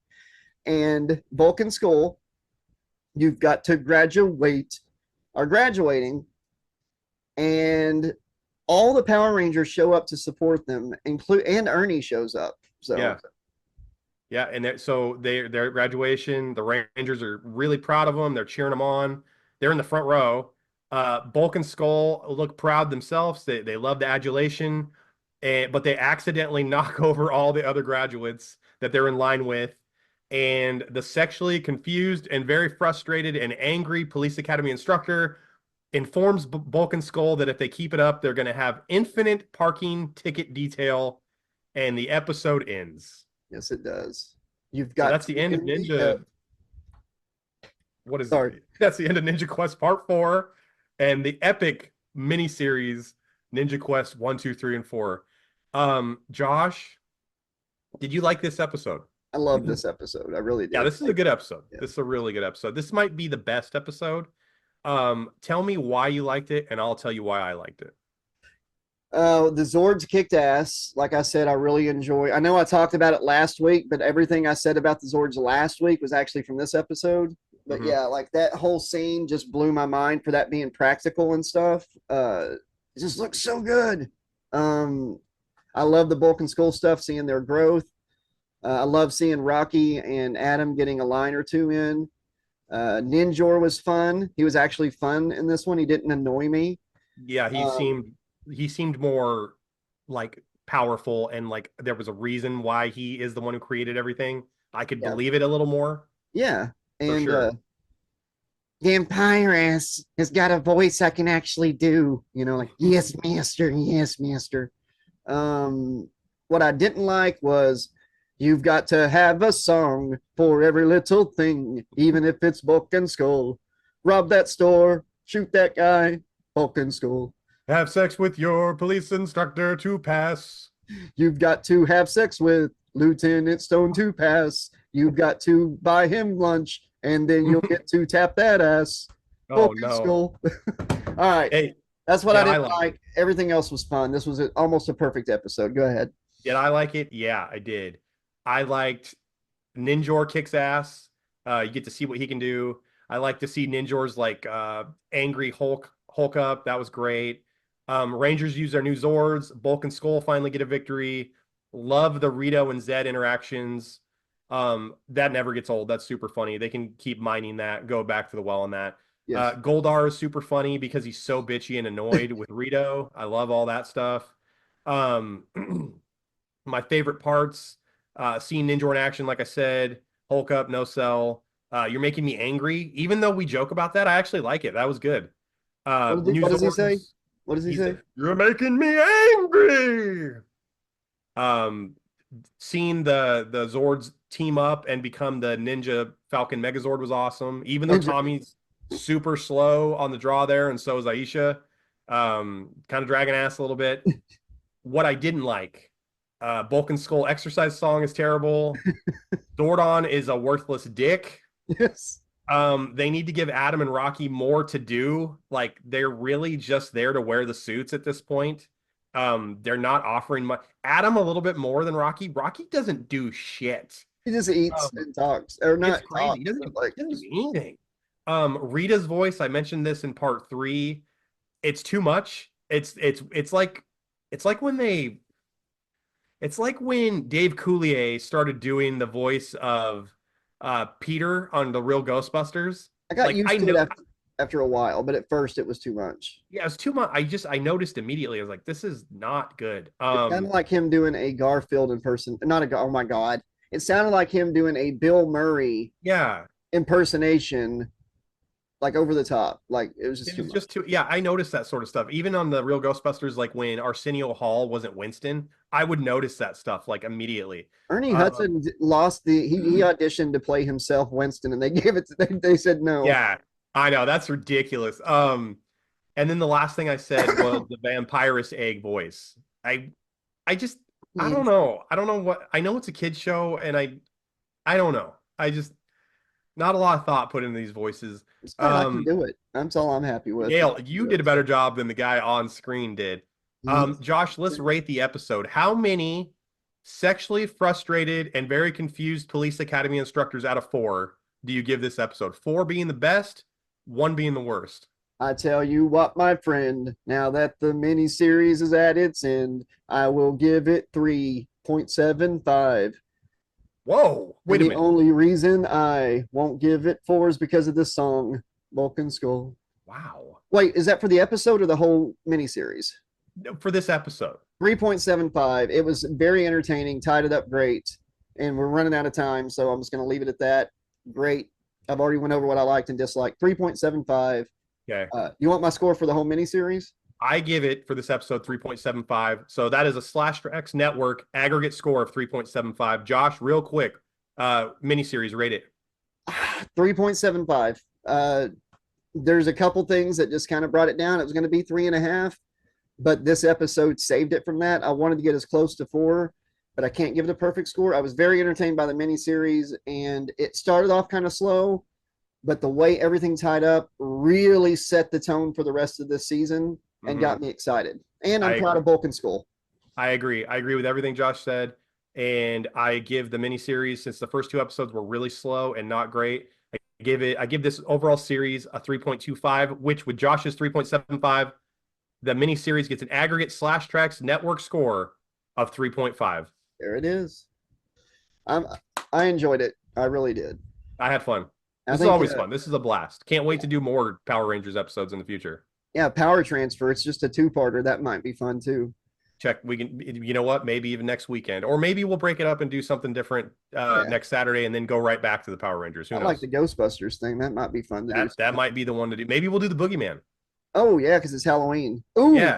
and Vulcan Skull, you've got to are graduating, and all the Power Rangers show up to support them, and Ernie shows up. So yeah, and their graduation, the Rangers are really proud of them. They're cheering them on. They're in the front row. Bulk and Skull look proud themselves. They love the adulation, but they accidentally knock over all the other graduates that they're in line with. And the sexually confused and very frustrated and angry police academy instructor informs Bulk and Skull that if they keep it up, they're going to have infinite parking ticket detail, and the episode ends. Yes, it does. You've got that's the end of Ninja. what is Sorry. it? That's the end of Ninja Quest Part 4 and the epic miniseries Ninja Quest 1, 2, 3, and 4. Josh, did you like this episode? I love this episode. I really did. Yeah, this is a good episode. Yeah. This is a really good episode. This might be the best episode. Tell me why you liked it, and I'll tell you why I liked it. The Zords kicked ass. Like I said, I really enjoy. I know I talked about it last week, but everything I said about the Zords last week was actually from this episode. But yeah, like that whole scene just blew my mind for that being practical and stuff. It just looks so good. I love the Bulk and Skull stuff, seeing their growth. I love seeing Rocky and Adam getting a line or two in. Ninjor was fun. He was actually fun in this one. He didn't annoy me. Yeah, he seemed more like powerful, and like there was a reason why he is the one who created everything. I could believe it a little more. Yeah. And sure. Vampirus has got a voice I can actually do, you know, like, yes, master, yes, master. What I didn't like was you've got to have a song for every little thing, even if it's Bulk and Skull. Rob that store, shoot that guy, Bulk and Skull. Have sex with your police instructor to pass. You've got to have sex with Lieutenant Stone to pass. You've got to buy him lunch, and then you'll get to tap that ass. Oh, no. Skull. All right. Hey, that's what I didn't like. Everything else was fun. This was almost a perfect episode. Go ahead. Did I like it? Yeah, I did. I liked Ninjor kicks ass. You get to see what he can do. I like to see Ninjor's like angry Hulk up. That was great. Rangers use their new Zords. Bulk and Skull finally get a victory. Love the Rito and Zed interactions. That never gets old. That's super funny. They can keep mining that, go back to the well on that. Yes. Goldar is super funny because he's so bitchy and annoyed with Rito. I love all that stuff. My favorite parts, seeing Ninjor in action, like I said, Hulk up, no sell. You're making me angry. Even though we joke about that, I actually like it. That was good. What does he say? What does he say? You're making me angry. Seeing the Zords team up and become the Ninja Falcon Megazord was awesome. Even though Tommy's super slow on the draw there, and so is Aisha. Kind of dragging ass a little bit. What I didn't like, Bulk and Skull exercise song is terrible. Zordon is a worthless dick. Yes. They need to give Adam and Rocky more to do. Like, they're really just there to wear the suits at this point. They're not offering much. Adam a little bit more than Rocky. Rocky doesn't do shit. He just eats and talks, or not talks. He doesn't do anything. Rita's voice, I mentioned this in part 3. It's too much. It's like when Dave Coulier started doing the voice of Peter on the Real Ghostbusters. I got used to it after a while, but at first it was too much. Yeah, it was too much. I noticed immediately. I was like, this is not good. It's kind of like him doing a Garfield oh my God. It sounded like him doing a Bill Murray impersonation, like over the top. Like it was just too much. Yeah, I noticed that sort of stuff. Even on the Real Ghostbusters, like when Arsenio Hall wasn't Winston, I would notice that stuff like immediately. Ernie Hudson lost he auditioned to play himself Winston, and they gave it they said no. Yeah, I know, that's ridiculous. And then the last thing I said was the vampirus egg voice. I don't know. I don't know what. I know it's a kid's show, and I don't know. I just not a lot of thought put into these voices. I can do it. That's all I'm happy with. Gail, you did a better job than the guy on screen did. Josh, let's rate the episode. How many sexually frustrated and very confused police academy instructors out of 4 do you give this episode? 4 being the best, 1 being the worst. I tell you what, my friend, now that the miniseries is at its end, I will give it 3.75. Whoa, wait a minute. The only reason I won't give it 4 is because of this song, Bulk and Skull. Wow. Wait, is that for the episode or the whole miniseries? For this episode. 3.75. It was very entertaining, tied it up great, and we're running out of time, so I'm just going to leave it at that. Great. I've already went over what I liked and disliked. 3.75. Okay. You want my score for the whole miniseries? I give it for this episode 3.75. So that is a Slash Trax Network aggregate score of 3.75. Josh, real quick, miniseries, rate it. 3.75. There's a couple things that just kind of brought it down. It was going to be 3.5, but this episode saved it from that. I wanted to get as close to 4, but I can't give it a perfect score. I was very entertained by the miniseries, and it started off kind of slow, but the way everything tied up really set the tone for the rest of this season and got me excited. And I'm proud of Bulk and Skull. I agree. I agree with everything Josh said. And I give the miniseries, since the first 2 episodes were really slow and not great, I give this overall series a 3.25, which with Josh's 3.75, the miniseries gets an aggregate Trax network score of 3.5. There it is. I enjoyed it. I really did. I had fun. This is always fun. This is a blast. Can't wait to do more Power Rangers episodes in the future. Yeah, Power Transfer. It's just a 2-parter. That might be fun too. Check. We can, you know what? Maybe even next weekend, or maybe we'll break it up and do something different next Saturday, and then go right back to the Power Rangers. Who knows? Like the Ghostbusters thing. That might be fun to do. That might be the one to do. Maybe we'll do the Boogeyman. Oh yeah, because it's Halloween. Ooh, yeah.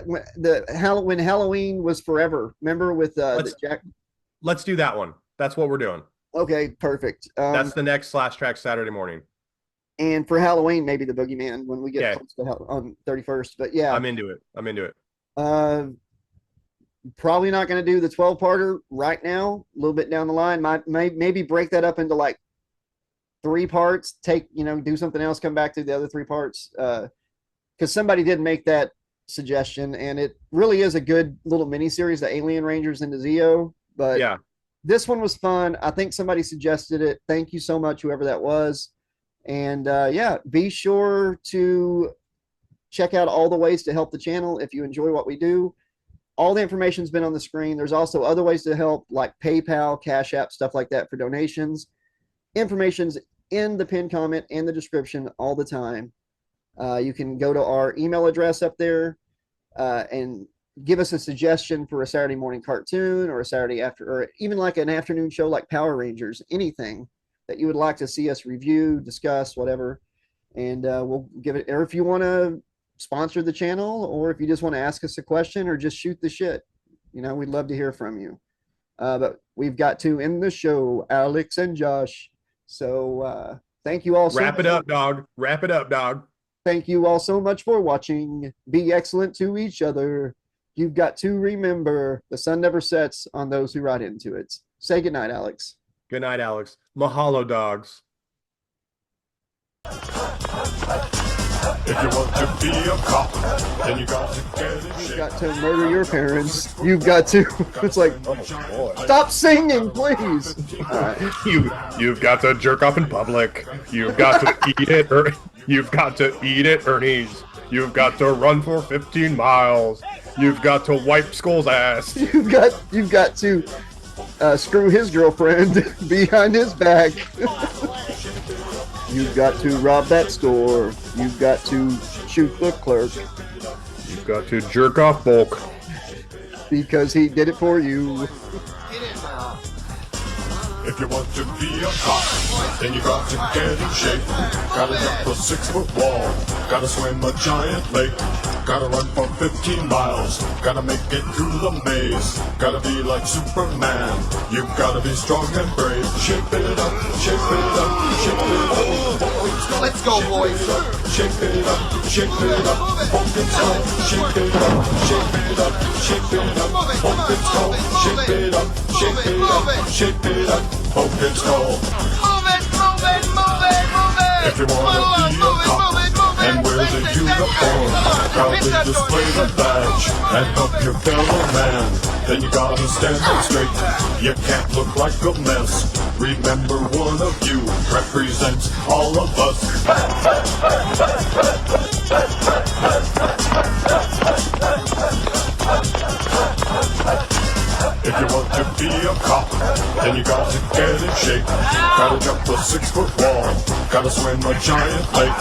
When Halloween was forever. Remember with the Jack. Let's do that one. That's what we're doing. Okay, perfect. That's the next Trax Saturday morning. And for Halloween, maybe the Boogeyman when we get close to on 31st. But yeah, I'm into it. Probably not going to do the 12-parter right now. A little bit down the line, maybe break that up into like 3 parts. Do something else. Come back to the other 3 parts. Because somebody did make that suggestion, and it really is a good little mini series, the Alien Rangers into Zeo. But yeah, this one was fun. I think somebody suggested it. Thank you so much, whoever that was. And be sure to check out all the ways to help the channel if you enjoy what we do. All the information's been on the screen. There's also other ways to help, like PayPal, Cash App, stuff like that for donations. Information's in the pinned comment and the description all the time. You can go to our email address up there and give us a suggestion for a Saturday morning cartoon or a Saturday after, or even like an afternoon show like Power Rangers, anything that you would like to see us review, discuss, whatever. And we'll give it, or if you want to sponsor the channel, or if you just want to ask us a question or just shoot the shit, we'd love to hear from you. But we've got to end the show, Alex and Josh. So thank you all. Wrap it up, dog. Wrap it up, dog. Thank you all so much for watching. Be excellent to each other. You've got to remember, the sun never sets on those who ride into it. Say goodnight, Alex. Good night, Alex. Mahalo, dogs. If you want to be a cop, then you got to get it. You've got to murder your parents. You've got to. It's like, oh boy. Stop singing, please. All right. You've got to jerk off in public. You've got to eat it, or you've got to eat at Ernie's. You've got to run for 15 miles. You've got to wipe Skull's ass. You've got to screw his girlfriend behind his back. You've got to rob that store. You've got to shoot the clerk. You've got to jerk off Bulk. Because he did it for you. If you want to be a cop, then you got to get in shape. Gotta jump a 6-foot wall. Gotta swim a giant lake. Gotta run for 15 miles. Gotta make it through the maze. Gotta be like Superman. You've gotta be strong and brave. Shape it up, shape it up, shape it up. Let's go, boys. Shape it up, shape it up. Pumpkin skull. Shape it up, shape it up, shape it up. Pumpkin skull. Shape it up, shape it up, shape it up. Pumpkin skull. Move it, move it, move it, move it. If you wanna be a cop and wear the uniform, proudly display the badge and help your fellow man, then you gotta stand up straight. You can't look like a mess. Remember, one of you represents all of us. If you want to be a cop, then you got to get in shape. Gotta jump a 6-foot wall. Gotta swim a giant lake.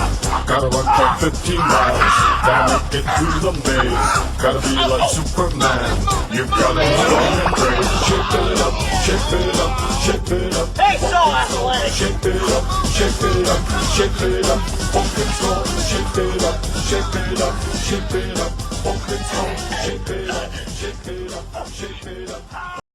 Gotta run for 15 miles. Gotta make it through the maze. Gotta be like Superman. You've gotta be strong and brave. Shape it up, shape it up, shape it up. Hey, so athletic! Shape it up, shape it up, shape it up. Pumpkin skull, shape it up, shape it up, shape it up. Pumpkin skull, shape it up, shape it up, shape it up.